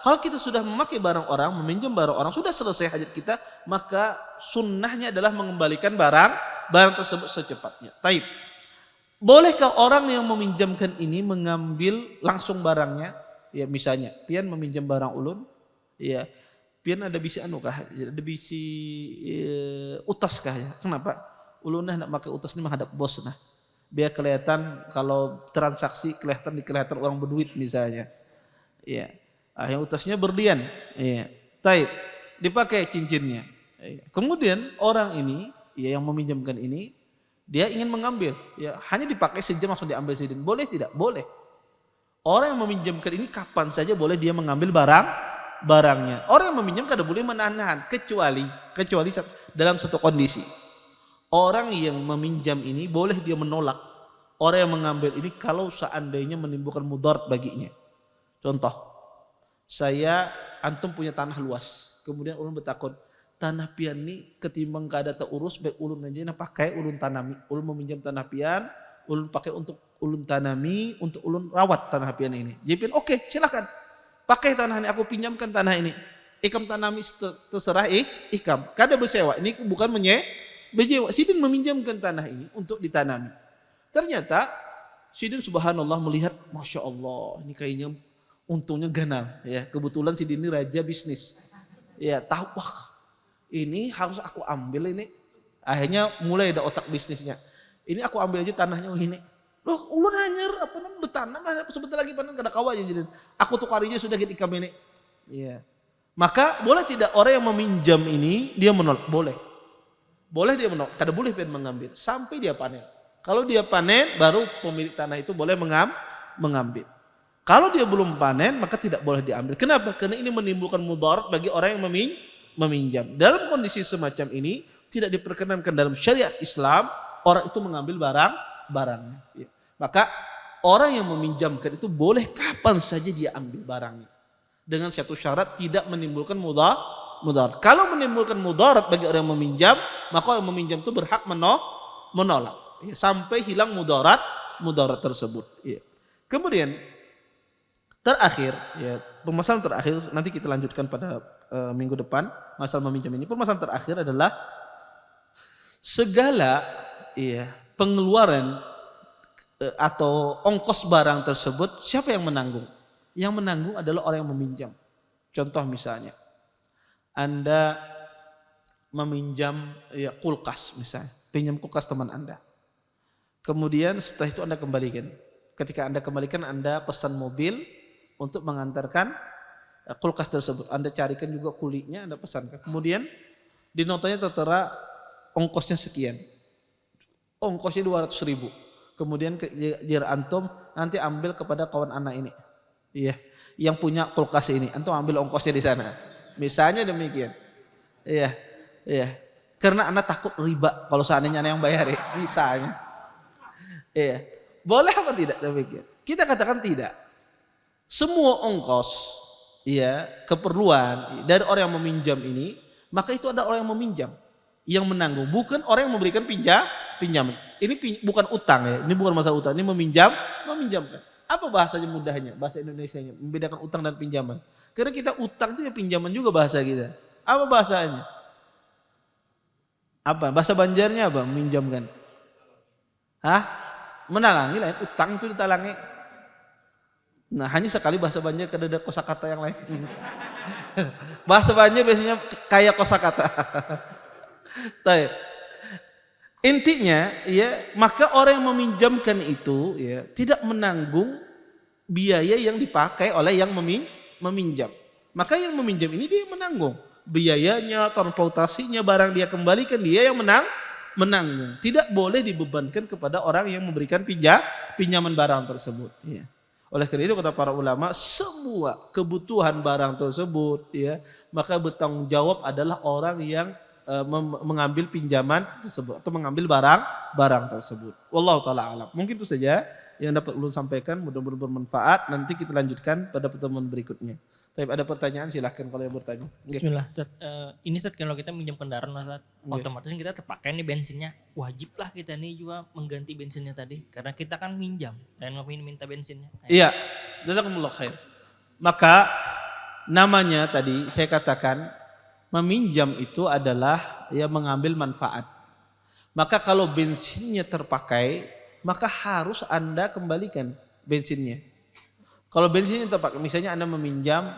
Speaker 1: Kalau kita sudah memakai barang orang, meminjam barang orang, sudah selesai hajat kita, maka sunnahnya adalah mengembalikan barang tersebut secepatnya. Taib. Bolehkah orang yang meminjamkan ini mengambil langsung barangnya? Ya, misalnya, pian meminjam barang ulun, ya, pian ada bisi ada bisi utas kah ya? Kenapa? Ulun nak pakai utas ini menghadap bos nah. Biar kelihatan kalau transaksi kelihatan orang berduit misalnya. Ya. Yang utasnya berlian. Ya. Taib. Dipakai cincinnya. Ya. Kemudian orang ini, ya, yang meminjamkan ini, dia ingin mengambil. Ya, hanya dipakai sejam langsung diambil sendiri. Boleh tidak? Boleh. Orang yang meminjamkan ini kapan saja boleh dia mengambil barangnya. Orang yang meminjam kada boleh menahan kecuali dalam satu kondisi. Orang yang meminjam ini boleh dia menolak orang yang mengambil ini kalau seandainya menimbulkan mudarat baginya. Contoh, antum punya tanah luas, kemudian ulun bertakun, tanah pian ini ketimbang kada terurus, baik ulun aja pakai ulun tanami. Ulun meminjam tanah pian, ulun pakai untuk ulun tanami, untuk ulun rawat tanah pian ini. Jadi oke, silakan. Pakai tanah ini, aku pinjamkan tanah ini. Ikam tanami terserah ikam. Kada bersewa, ini bukan bejewa. Sidin meminjamkan tanah ini untuk ditanami. Ternyata Sidin subhanallah melihat, Masya Allah, ini kayaknya untungnya ganar. Ya, kebetulan Sidin ini raja bisnis. Ya, tahu, wah, ini harus aku ambil ini. Akhirnya mulai ada otak bisnisnya. Ini aku ambil aja tanahnya ini. Loh, ulun hanya bertanam sebentar lagi panen kada kawa aja Sidin. Aku tukarinya sudah gitu ikam ini. Ya. Maka boleh tidak orang yang meminjam ini dia menolak? Boleh. Boleh dia menolak, kada boleh dia mengambil sampai dia panen. Kalau dia panen, baru pemilik tanah itu boleh mengambil. Kalau dia belum panen maka tidak boleh diambil. Kenapa? Karena ini menimbulkan mudarat bagi orang yang meminjam. Dalam kondisi semacam ini tidak diperkenankan dalam syariat Islam orang itu mengambil barangnya. Ya. Maka orang yang meminjamkan itu boleh kapan saja dia ambil barangnya. Dengan satu syarat tidak menimbulkan mudarat. Kalau menimbulkan mudarat bagi orang yang meminjam, maka orang yang meminjam itu berhak menolak. Ya, sampai hilang mudarat tersebut. Ya. Kemudian terakhir, ya, permasalahan terakhir nanti kita lanjutkan pada minggu depan masalah meminjam ini. Permasalahan terakhir adalah segala pengeluaran atau ongkos barang tersebut siapa yang menanggung? Yang menanggung adalah orang yang meminjam. Contoh misalnya, Anda meminjam kulkas misalnya, pinjam kulkas teman Anda. Kemudian setelah itu Anda kembalikan. Ketika Anda kembalikan, Anda pesan mobil untuk mengantarkan kulkas tersebut. Anda carikan juga kulinya, Anda pesankan. Kemudian di notanya tertera ongkosnya sekian. Ongkosnya 200.000. Kemudian kejar antum nanti ambil kepada kawan anak ini. Iya, yang punya kulkas ini, antum ambil ongkosnya di sana. Misalnya demikian. Iya. Karena anak takut riba kalau seandainya anak yang bayar, misalnya. Iya. Boleh apa tidak demikian? Kita katakan tidak. Semua ongkos, keperluan dari orang yang meminjam ini, maka itu ada orang yang meminjam, yang menanggung, bukan orang yang memberikan pinjaman. Ini bukan utang ya, ini bukan masalah utang, ini meminjamkan. Apa bahasanya mudahnya, bahasa Indonesianya, membedakan utang dan pinjaman. Karena kita utang itu ya pinjaman juga bahasa kita. Apa bahasanya? Apa? Bahasa Banjarnya apa? Meminjamkan. Menalangi lah, utang itu ditalangi. Nah, hanya sekali bahasa Banjar kada ada kosakata yang lain. Bahasa Banjar biasanya kayak kosakata. Intinya maka orang yang meminjamkan itu tidak menanggung biaya yang dipakai oleh yang meminjam. Maka yang meminjam ini dia menanggung biayanya, transportasinya, barang dia kembalikan, dia yang menanggung. Tidak boleh dibebankan kepada orang yang memberikan pinjaman barang tersebut. Oleh karena itu kata para ulama, semua kebutuhan barang tersebut maka bertanggung jawab adalah orang yang mengambil pinjaman tersebut atau mengambil barang tersebut. Wallahu taala alam. Mungkin itu saja yang dapat ulun sampaikan, mudah-mudahan bermanfaat. Nanti kita lanjutkan pada pertemuan berikutnya. Tapi ada pertanyaan silahkan kalau yang bertanya.
Speaker 2: Bismillah. Ini Ustaz, kalau kita minjam kendaraan Ustaz, otomatis kita terpakai nih bensinnya. Wajib lah kita nih juga mengganti bensinnya tadi karena kita kan minjam dan minta bensinnya.
Speaker 1: Iya, jazakumullah khair. Maka namanya tadi saya katakan meminjam itu adalah mengambil manfaat. Maka kalau bensinnya terpakai, maka harus Anda kembalikan bensinnya. Kalau bensinnya terpakai, misalnya Anda meminjam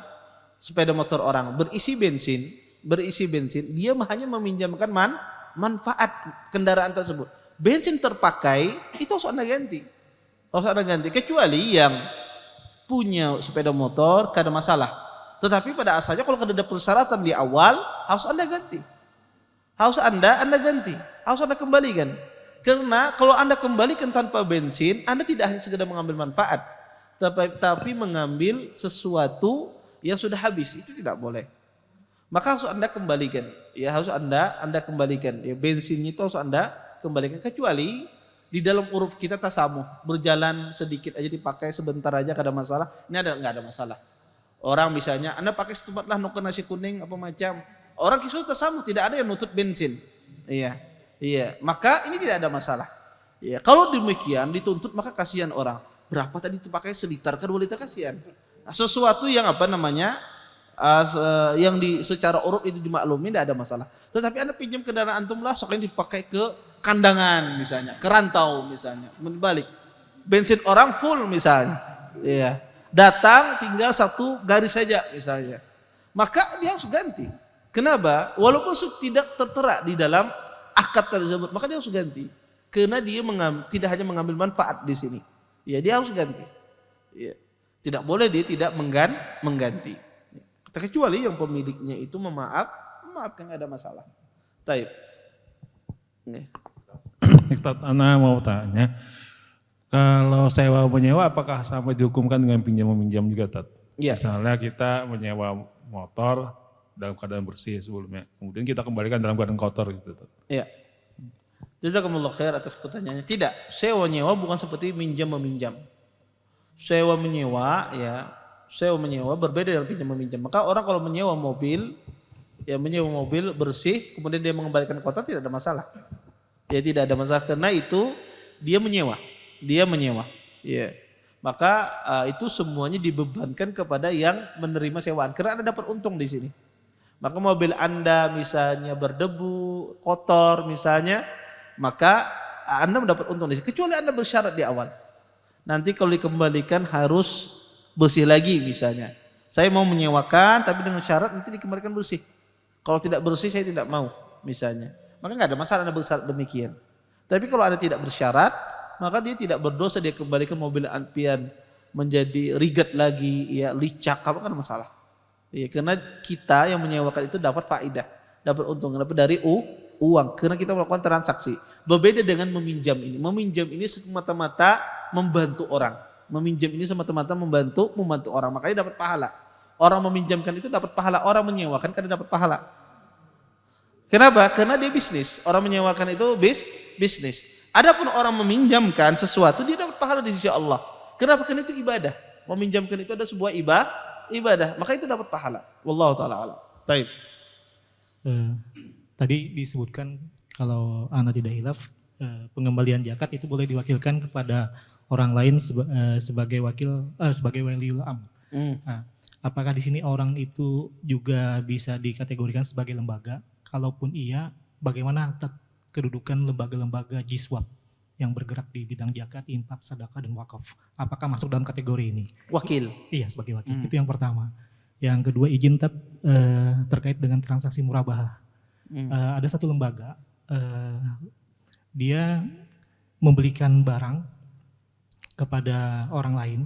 Speaker 1: sepeda motor orang berisi bensin, dia hanya meminjamkan manfaat kendaraan tersebut. Bensin terpakai itu harus Anda ganti. Kecuali yang punya sepeda motor kada masalah. Tetapi pada asalnya kalau ada persyaratan di awal harus Anda ganti. Harus Anda ganti, harus Anda kembalikan. Karena kalau Anda kembalikan tanpa bensin, Anda tidak hanya sekedar mengambil manfaat, tapi mengambil sesuatu yang sudah habis. Itu tidak boleh. Maka harus Anda kembalikan. Harus Anda kembalikan. Bensinnya itu harus Anda kembalikan. Kecuali di dalam uruf kita tasamuh, berjalan sedikit aja dipakai sebentar aja kada masalah. Ini enggak ada masalah. Orang misalnya Anda pakai setempat lah nuker nasi kuning apa macam. Orang kisah tasamuh tidak ada yang nutut bensin. Maka ini tidak ada masalah. Kalau demikian dituntut maka kasihan orang. Berapa tadi itu pakai seliter ke 2 liter kasihan. Sesuatu yang yang secara uruf itu dimaklumi tidak ada masalah. Tetapi Anda pinjam kendaraan antum lah sok dipakai ke kandangan misalnya, ke rantau misalnya, balik. Bensin orang full misalnya. Datang tinggal 1 garis saja misalnya. Maka dia harus ganti. Kenapa? Walaupun tidak tertera di dalam akad tersebut, maka dia harus ganti. Karena dia tidak hanya mengambil manfaat di sini. Dia harus ganti. Tidak boleh dia tidak mengganti. Kecuali yang pemiliknya itu memaafkan, ada masalah. Taib.
Speaker 3: Ustaz, Ana mau tanya, Kalau sewa menyewa apakah sama dihukumkan dengan pinjam meminjam juga, Tat?
Speaker 1: Iya.
Speaker 3: Misalnya kita menyewa motor dalam keadaan bersih sebelumnya, kemudian kita kembalikan dalam keadaan kotor gitu, Tat.
Speaker 1: Iya. Jazakumullah khair atas pertanyaannya. Tidak, sewa menyewa bukan seperti minjam meminjam. Sewa menyewa ya, sewa menyewa berbeda dengan pinjam meminjam. Maka orang kalau menyewa mobil, ya menyewa mobil bersih, kemudian dia mengembalikan kotor tidak ada masalah. Ya tidak ada masalah karena itu dia menyewa. Dia menyewa. Ya. Maka itu semuanya dibebankan kepada yang menerima sewaan karena Anda dapat untung di sini. Maka mobil Anda misalnya berdebu, kotor misalnya, maka Anda mendapat untung di sini kecuali Anda bersyarat di awal. Nanti kalau dikembalikan harus bersih lagi misalnya. Saya mau menyewakan tapi dengan syarat nanti dikembalikan bersih. Kalau tidak bersih saya tidak mau misalnya. Maka nggak ada masalah Anda bersyarat demikian. Tapi kalau Anda tidak bersyarat, maka dia tidak berdosa, dia kembalikan mobil impian menjadi rigat lagi, ya licak, apa kan masalah. Ya, karena kita yang menyewakan itu dapat faedah, dapat untung, dapat dari uang, karena kita melakukan transaksi. Berbeda dengan meminjam ini. Meminjam ini semata-mata membantu orang. Meminjam ini semata-mata membantu orang, makanya dapat pahala. Orang meminjamkan itu dapat pahala, orang menyewakan karena dapat pahala. Kenapa? Karena dia bisnis. Orang menyewakan itu bisnis. Adapun orang meminjamkan sesuatu dia dapat pahala di sisi Allah. Kenapa? Karena itu ibadah. Meminjamkan itu ada sebuah ibadah, maka itu dapat pahala. Wallahu taala alam. Baik.
Speaker 4: Tadi disebutkan kalau ana tidak hilaf, pengembalian zakat itu boleh diwakilkan kepada orang lain sebagai sebagai waliul amr. Nah, apakah di sini orang itu juga bisa dikategorikan sebagai lembaga? Kalaupun iya, bagaimana kedudukan lembaga-lembaga jiswab yang bergerak di bidang zakat, infak, sedekah dan wakaf? Apakah masuk dalam kategori ini?
Speaker 1: Wakil.
Speaker 4: Iya, sebagai wakil. Itu yang pertama. Yang kedua, izin terkait dengan transaksi murabahah. Ada satu lembaga, dia membelikan barang kepada orang lain,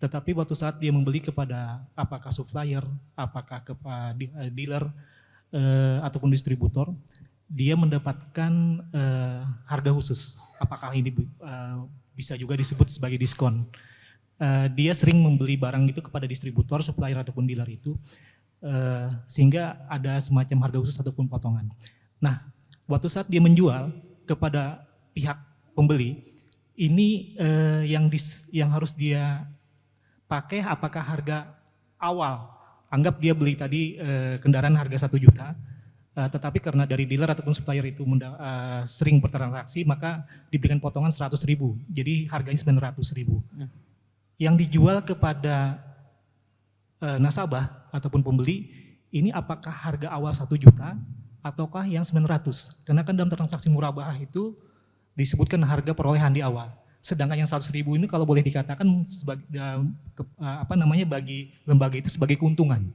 Speaker 4: tetapi waktu saat dia membeli kepada apakah supplier, apakah kepada dealer ataupun distributor, dia mendapatkan harga khusus. Apakah ini bisa juga disebut sebagai diskon? Dia sering membeli barang itu kepada distributor, supplier ataupun dealer itu, sehingga ada semacam harga khusus ataupun potongan. Nah, waktu saat dia menjual kepada pihak pembeli, ini yang harus dia pakai apakah harga awal. Anggap dia beli tadi kendaraan harga 1 juta, tetapi karena dari dealer ataupun supplier itu sering bertransaksi, maka diberikan potongan 100.000, jadi harganya 900.000. Yang dijual kepada nasabah ataupun pembeli, ini apakah harga awal 1 juta ataukah yang 900? Karena kan dalam transaksi murabahah itu disebutkan harga perolehan di awal. Sedangkan yang 100.000 ini kalau boleh dikatakan sebagai bagi lembaga itu sebagai keuntungan.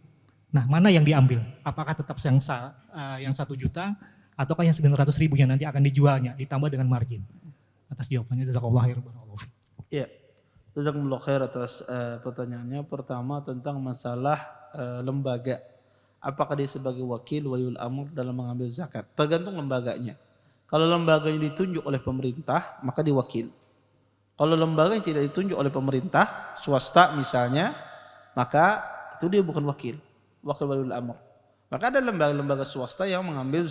Speaker 4: Nah, mana yang diambil? Apakah tetap yang 1 juta ataukah yang 900.000 yang nanti akan dijualnya ditambah dengan margin? Atas jawabannya jazakallahu khairan.
Speaker 1: Iya. Jazakumullah khair atas pertanyaannya. Pertama tentang masalah lembaga. Apakah dia sebagai wakil waliul amr dalam mengambil zakat? Tergantung lembaganya. Kalau lembaganya ditunjuk oleh pemerintah, maka dia wakil. Kalau lembaga yang tidak ditunjuk oleh pemerintah, swasta misalnya, maka itu dia bukan wakil waliul amr. Maka ada lembaga-lembaga swasta yang mengambil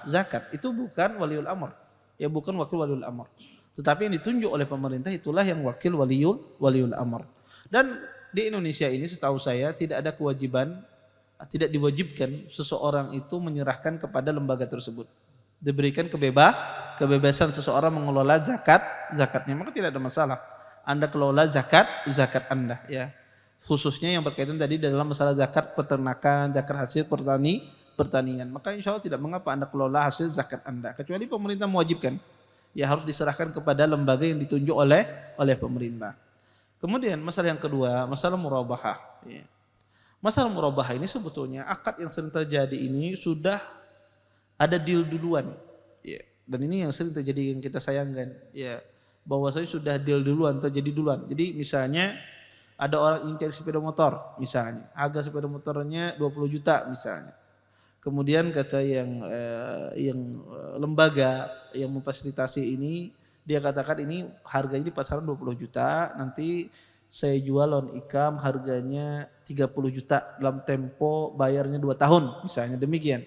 Speaker 1: zakat, itu bukan waliul amr, ya bukan wakil waliul amr. Tetapi yang ditunjuk oleh pemerintah itulah yang wakil waliul amr. Dan di Indonesia ini setahu saya tidak ada kewajiban, tidak diwajibkan seseorang itu menyerahkan kepada lembaga tersebut. Diberikan kebebasan seseorang mengelola zakatnya, maka tidak ada masalah. Anda kelola zakat Anda, ya. Khususnya yang berkaitan tadi dalam masalah zakat peternakan, zakat hasil pertanian. Maka insya Allah tidak mengapa Anda kelola hasil zakat Anda, kecuali pemerintah mewajibkan. Ya harus diserahkan kepada lembaga yang ditunjuk oleh pemerintah. Kemudian masalah yang kedua, masalah murabahah. Ya. Masalah murabahah ini sebetulnya akad yang sering terjadi ini sudah ada deal duluan, ya. Dan ini yang sering terjadi yang kita sayangkan, ya, bahwasanya sudah deal duluan, terjadi duluan. Jadi misalnya ada orang ingin cari sepeda motor, misalnya harga sepeda motornya 20 juta misalnya. Kemudian kata yang lembaga yang memfasilitasi ini Dia katakan ini harganya di pasaran 20 juta, nanti saya jual lawan ikam harganya 30 juta dalam tempo bayarnya 2 tahun, misalnya demikian.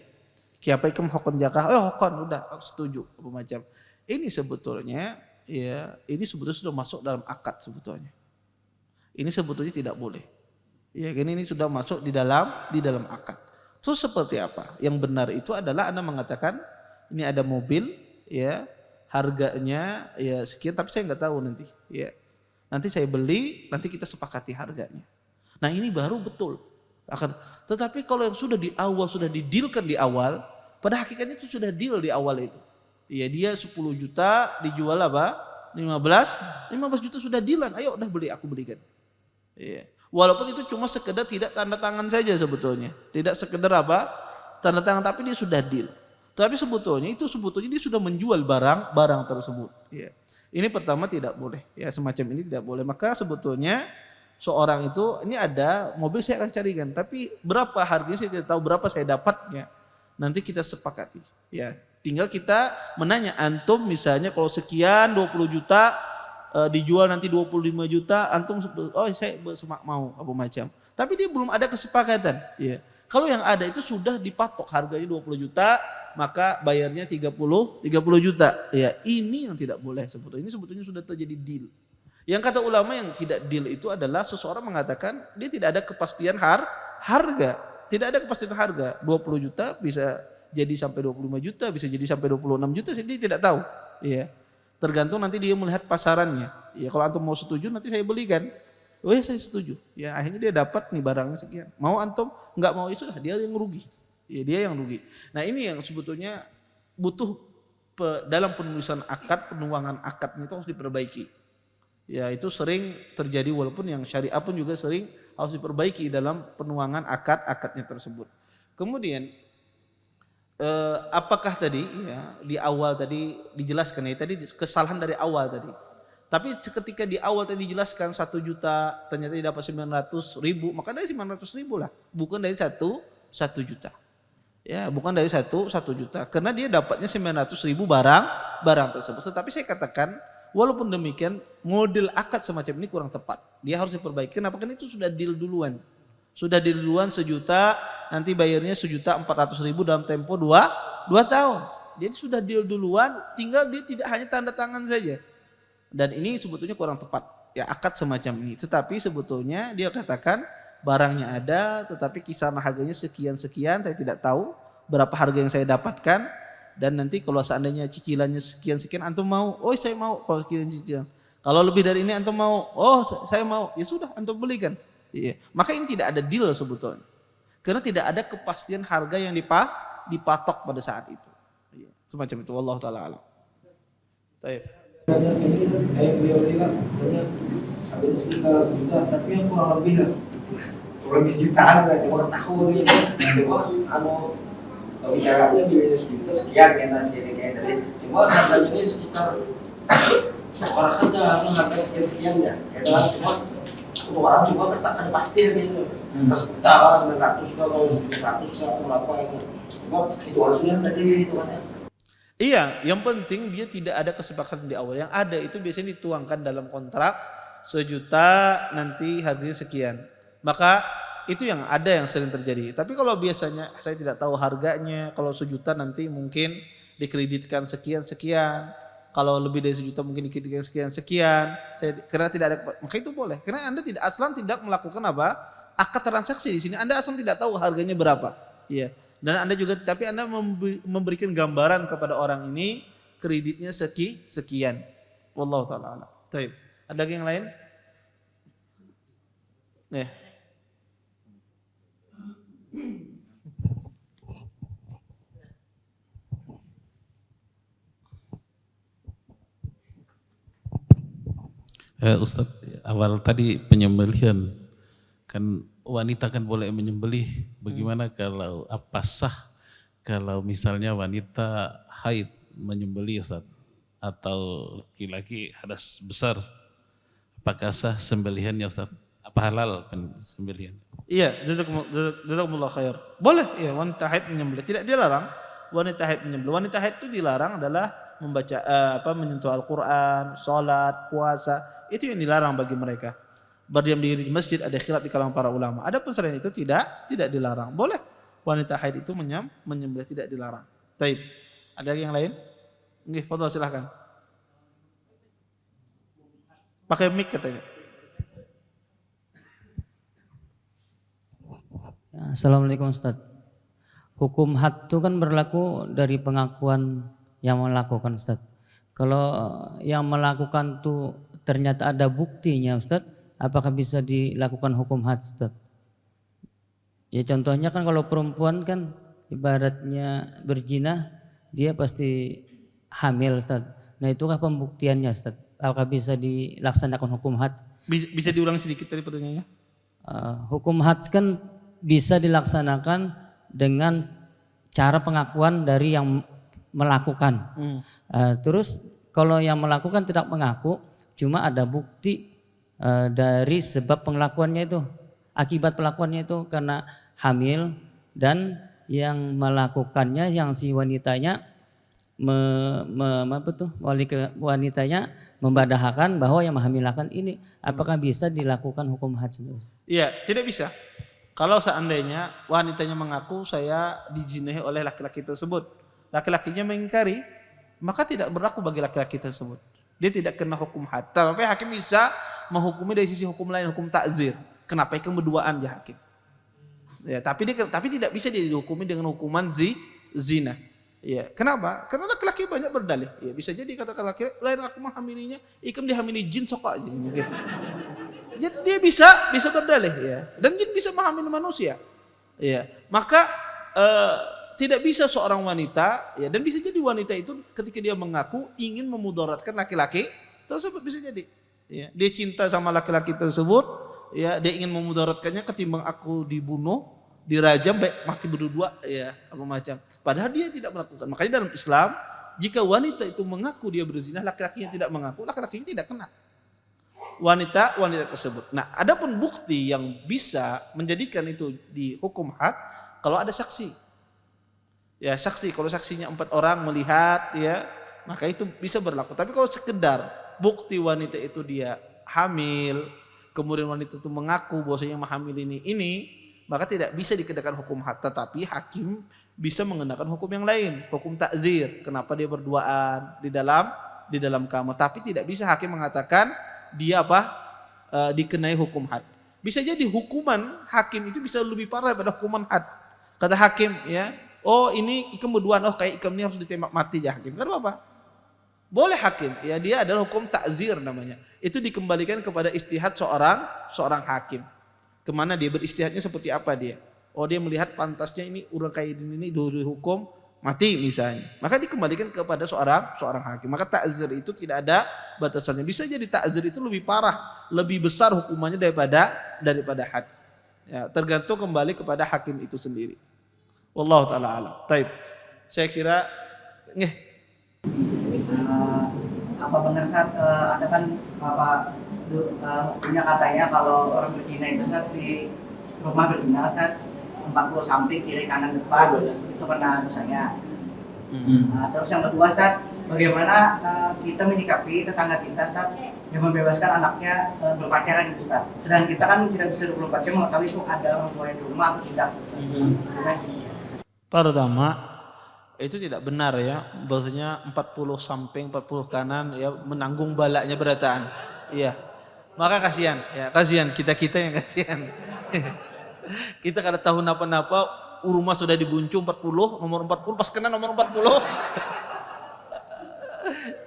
Speaker 1: Kiapa ikam hokon jakah, hokon udah aku setuju apa macam. Ini sebetulnya ya, ini sebetulnya sudah masuk dalam akad sebetulnya. Ini sebetulnya tidak boleh. Ya, ini sudah masuk di dalam akad. Terus seperti apa? Yang benar itu adalah Anda mengatakan ini ada mobil ya, harganya ya sekian tapi saya nggak tahu nanti ya. Nanti saya beli, nanti kita sepakati harganya. Nah, ini baru betul. Tetapi kalau yang sudah di awal, sudah didealkan di awal, pada hakikatnya itu sudah deal di awal itu. Ya, dia 10 juta dijual apa? 15 juta sudah dealan. Ayo udah beli, aku belikan. Ya. Walaupun itu cuma sekedar tidak tanda tangan saja sebetulnya. Tidak sekedar apa? Tanda tangan, tapi dia sudah deal. Tapi sebetulnya dia sudah menjual barang tersebut. Ya. Ini pertama tidak boleh, ya semacam ini tidak boleh. Maka sebetulnya seorang itu ini ada mobil saya akan carikan, tapi berapa harganya saya tidak tahu, berapa saya dapatnya. Nanti kita sepakati. Ya, tinggal kita menanya antum misalnya kalau sekian 20 juta dijual nanti 25 juta, antum saya mau apa macam. Tapi dia belum ada kesepakatan. Ya. Kalau yang ada itu sudah dipatok harganya 20 juta, maka bayarnya 30 juta. Ya, ini yang tidak boleh sebetulnya. Ini sebetulnya sudah terjadi deal. Yang kata ulama yang tidak deal itu adalah seseorang mengatakan dia tidak ada kepastian harga. Tidak ada kepastian harga. 20 juta bisa jadi sampai 25 juta, bisa jadi sampai 26 juta, dia tidak tahu. Ya. Tergantung nanti dia melihat pasarannya. Ya, kalau antum mau setuju nanti saya belikan. Oh ya saya setuju. Ya akhirnya dia dapat nih barangnya sekian. Mau antum nggak mau ya sudah dia yang rugi. Ya dia yang rugi. Nah ini yang sebetulnya butuh dalam penulisan akad, penuangan akad itu harus diperbaiki. Ya itu sering terjadi walaupun yang syariah pun juga sering harus diperbaiki dalam penuangan akadnya tersebut. Kemudian apakah tadi ya di awal tadi dijelaskan ya tadi kesalahan dari awal tadi. Tapi ketika di awal tadi dijelaskan 1 juta ternyata dia dapat 900.000, maka dari 900.000 lah, bukan dari 1 juta. Ya, bukan dari 1 juta karena dia dapatnya 900.000 barang tersebut. Tetapi saya katakan walaupun demikian model akad semacam ini kurang tepat. Dia harus diperbaiki. Kenapa? Karena itu sudah deal duluan. Sudah deal duluan 1 juta, nanti bayarnya 1.400.000 dalam tempo 2 tahun. Jadi sudah deal duluan, tinggal dia tidak hanya tanda tangan saja. Dan ini sebetulnya kurang tepat. Ya akad semacam ini. Tetapi sebetulnya dia katakan barangnya ada, tetapi kisaran harganya sekian-sekian, saya tidak tahu berapa harga yang saya dapatkan. Dan nanti kalau seandainya cicilannya sekian-sekian, antum mau? Oh saya mau kalau cicilan. Kalau lebih dari ini antum mau? Oh saya mau. Ya sudah antum belikan. Iya. Maka ini tidak ada deal sebetulnya. Karena tidak ada kepastian harga yang dipatok pada saat itu. Iya. Semacam itu. Wallahu ta'ala alam. Baik.
Speaker 5: Kayak beliau tadi kan katanya ada sekitar 1 juta, tapi yang kurang lebih lah, kurang lebih sejutaan lah, cuma tahu gitu. Cuma bicaranya beli 1 juta sekian kayak tadi. Cuma harganya ini sekitar orang kan jangan harga sekian ya. Kayak cuma untuk orang cuma kan ada pasti gitu. Terus juta lah 900 atau 100 atau berapa itu. Cuma itu harusnya terjadi itu kan ya.
Speaker 1: Iya, yang penting dia tidak ada kesepakatan di awal. Yang ada itu biasanya dituangkan dalam kontrak 1 juta nanti harganya sekian. Maka itu yang ada yang sering terjadi. Tapi kalau biasanya saya tidak tahu harganya, kalau 1 juta nanti mungkin dikreditkan sekian-sekian. Kalau lebih dari 1 juta mungkin dikreditkan sekian. Karena tidak ada, maka itu boleh. Karena Anda tidak melakukan apa? Akad transaksi di sini. Anda asal tidak tahu harganya berapa. Iya. Dan Anda juga, tapi Anda memberikan gambaran kepada orang ini kreditnya sekian. Wallahu ta'ala a'lam. Baik. Ada yang lain? Ya.
Speaker 6: Ustadz, awal tadi penyembelihan kan wanita kan boleh menyembelih. Bagaimana kalau apa sah kalau misalnya wanita haid menyembelih Ustaz, atau laki-laki hadas besar, apakah sah sembelihannya Ustaz? Apa halal sembelihan?
Speaker 1: Iya, jazakumullah khair. Boleh ya wanita haid menyembelih, tidak dilarang wanita haid menyembelih. Wanita haid itu dilarang adalah membaca menyentuh Al-Qur'an, salat, puasa, itu yang dilarang bagi mereka. Berdiam diri di masjid ada khilaf di kalangan para ulama. Adapun selain itu tidak dilarang. Boleh wanita haid itu menyembelih, tidak dilarang. Taib. Ada yang lain? Nggih, fadhal silahkan. Pakai mic katanya.
Speaker 7: Assalamualaikum Ustaz. Hukum had itu kan berlaku dari pengakuan yang melakukan Ustaz. Kalau yang melakukan itu ternyata ada buktinya Ustaz, apakah bisa dilakukan hukum had Ustaz? Ya contohnya kan kalau perempuan kan ibaratnya berzina, dia pasti hamil Ustaz. Nah itukah pembuktiannya Ustaz? Apakah bisa dilaksanakan hukum had?
Speaker 1: Bisa diulang sedikit tadi pertanyaannya?
Speaker 7: Hukum had kan bisa dilaksanakan dengan cara pengakuan dari yang melakukan. Terus kalau yang melakukan tidak mengaku, cuma ada bukti dari sebab pengakuannya itu, akibat pelakuannya itu karena hamil, dan yang melakukannya yang si wanitanya wanitanya membadahkan bahwa yang menghamilkan ini, apakah bisa dilakukan hukum had?
Speaker 1: Iya, tidak bisa. Kalau seandainya wanitanya mengaku saya dizinahi oleh laki-laki tersebut, laki-lakinya mengingkari, maka tidak berlaku bagi laki-laki tersebut. Dia tidak kena hukum had. Tapi hakim bisa menghukumi dari sisi hukum lain, hukum takzir. Kenapa ikan berduaan ya hakim? Ya, tapi tidak bisa dia dihukumi dengan hukuman zina. Ya, kenapa? Karena laki-laki banyak berdalih. Ya, bisa jadi katakan laki-laki lain aku menghamilinya, ikam dihamili jin sok aja mungkin. Jadi dia bisa berdalih ya. Dan jin bisa menghamili manusia. Ya, maka tidak bisa seorang wanita ya, dan bisa jadi wanita itu ketika dia mengaku ingin memudaratkan laki-laki tersebut, bisa jadi. Ya, dia cinta sama laki-laki tersebut, ya, dia ingin memudaratkannya ketimbang aku dibunuh, dirajam, baik mati berdua ya, apa macam. Padahal dia tidak melakukan. Makanya dalam Islam, jika wanita itu mengaku dia berzina, laki-laki yang tidak mengaku, laki-lakinya tidak kena. Wanita tersebut. Nah, adapun bukti yang bisa menjadikan itu dihukum had kalau ada saksi. Ya, saksi, kalau saksinya 4 orang melihat ya, maka itu bisa berlaku. Tapi kalau sekedar bukti wanita itu dia hamil, kemudian wanita itu mengaku bahwasanya yang hamil ini, maka tidak bisa dikenakan hukum had. Tetapi hakim bisa mengenakan hukum yang lain, hukum takzir. Kenapa dia berduaan di dalam kamar? Tapi tidak bisa hakim mengatakan dia dikenai hukum had. Bisa jadi hukuman hakim itu bisa lebih parah daripada hukuman had. Kata hakim ya, oh ini ikam berduaan, oh kayak ikam ini harus ditembak mati ya hakim. Kan apa? Boleh hakim, ya dia adalah hukum takzir namanya. Itu dikembalikan kepada istihad seorang hakim. Kemana dia beristihadnya, seperti apa dia. Oh dia melihat pantasnya ini orang kayak ini dulu hukum mati misalnya. Maka dikembalikan kepada seorang hakim. Maka takzir itu tidak ada batasannya. Bisa jadi takzir itu lebih parah, lebih besar hukumannya daripada had. Ya, tergantung kembali kepada hakim itu sendiri. Wallahu taala alam. Taib. Saya kira
Speaker 8: apa benar Ustaz, ada kan punya katanya kalau orang berzina itu Ustaz, di rumah berzina Ustaz 40 samping kiri kanan depan itu kena dosanya. Terus yang kedua Ustaz, bagaimana kita menyikapi tetangga kita Ustaz yang membebaskan anaknya berpacaran itu Ustaz. Sedang kita kan tidak bisa 24 jam mengetahui itu ada orang tua di rumah atau tidak.
Speaker 1: Pertama, itu tidak benar ya, bahwasanya 40 samping 40 kanan ya menanggung balaknya berataan. Iya. Maka kasihan kita yang kasihan. Kita kada tahu napa-napa, rumah sudah dibuncung 40, nomor 40 pas kena nomor 40.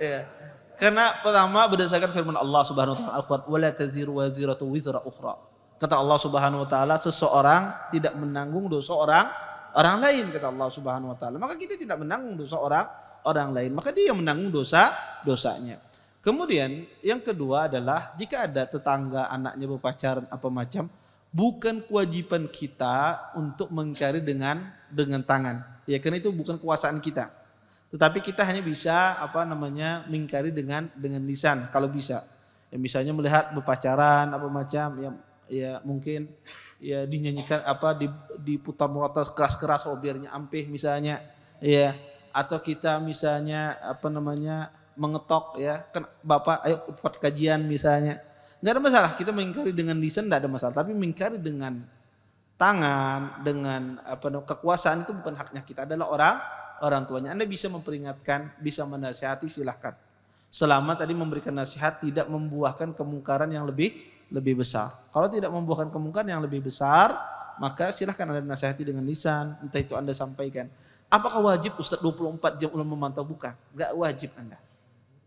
Speaker 1: Ya. Karena pertama berdasarkan firman Allah Subhanahu wa taala Al-Qur'an, "Wala taziru waziratu wizra ukhra." Kata Allah Subhanahu wa taala, seseorang tidak menanggung dosa orang lain, kata Allah Subhanahu wa taala. Maka kita tidak menanggung dosa orang lain, maka dia menanggung dosanya. Kemudian yang kedua adalah jika ada tetangga anaknya berpacaran apa macam, bukan kewajiban kita untuk mengingkari dengan tangan. Ya, karena itu bukan kekuasaan kita. Tetapi kita hanya bisa mengingkari dengan lisan kalau bisa. Ya, misalnya melihat berpacaran apa macam, ya mungkin ya dinyanyikan diputar-putar keras-keras biarnya ampih misalnya, ya, atau kita misalnya mengetok ya, kan Bapak ayo buat kajian misalnya. Enggak ada masalah, kita mengingkari dengan lisan enggak ada masalah, tapi mengingkari dengan tangan, dengan kekuasaan itu bukan haknya kita, adalah orang tuanya. Anda bisa memperingatkan, bisa menasihati, silahkan. Selama tadi memberikan nasihat tidak membuahkan kemungkaran yang lebih besar. Kalau tidak membuahkan kemungkaran yang lebih besar, maka silahkan Anda nasihati dengan lisan, entah itu Anda sampaikan. Apakah wajib Ustaz 24 jam ulama memantau? Bukan, enggak wajib Anda.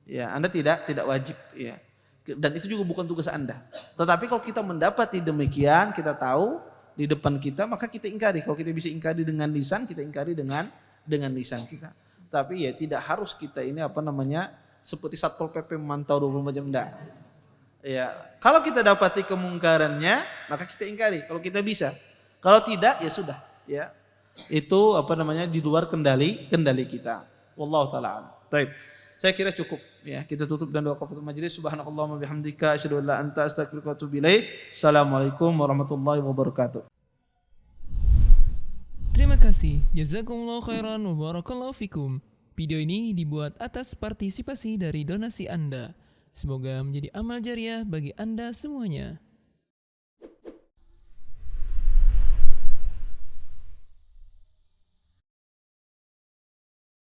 Speaker 1: Ya, Anda tidak wajib ya. Dan itu juga bukan tugas Anda. Tetapi kalau kita mendapati demikian, kita tahu di depan kita, maka kita ingkari. Kalau kita bisa ingkari dengan lisan, kita ingkari dengan lisan kita. Tapi ya tidak harus kita ini seperti Satpol PP memantau 24 jam, enggak. Ya, kalau kita dapati kemungkarannya, maka kita ingkari kalau kita bisa. Kalau tidak ya sudah, ya. Itu di luar kendali kita. Wallahu taala. Baik. Saya kira cukup ya. Kita tutup dan doa kafatul majelis. Subhanakallahumma bihamdika asyhadu an la anta astaghfiruka wa atubu ilaik. Assalamualaikum warahmatullahi wabarakatuh.
Speaker 9: Terima kasih. Jazakumullahu khairan wa barakallahu fikum. Video ini dibuat atas partisipasi dari donasi Anda. Semoga menjadi amal jariah bagi Anda semuanya.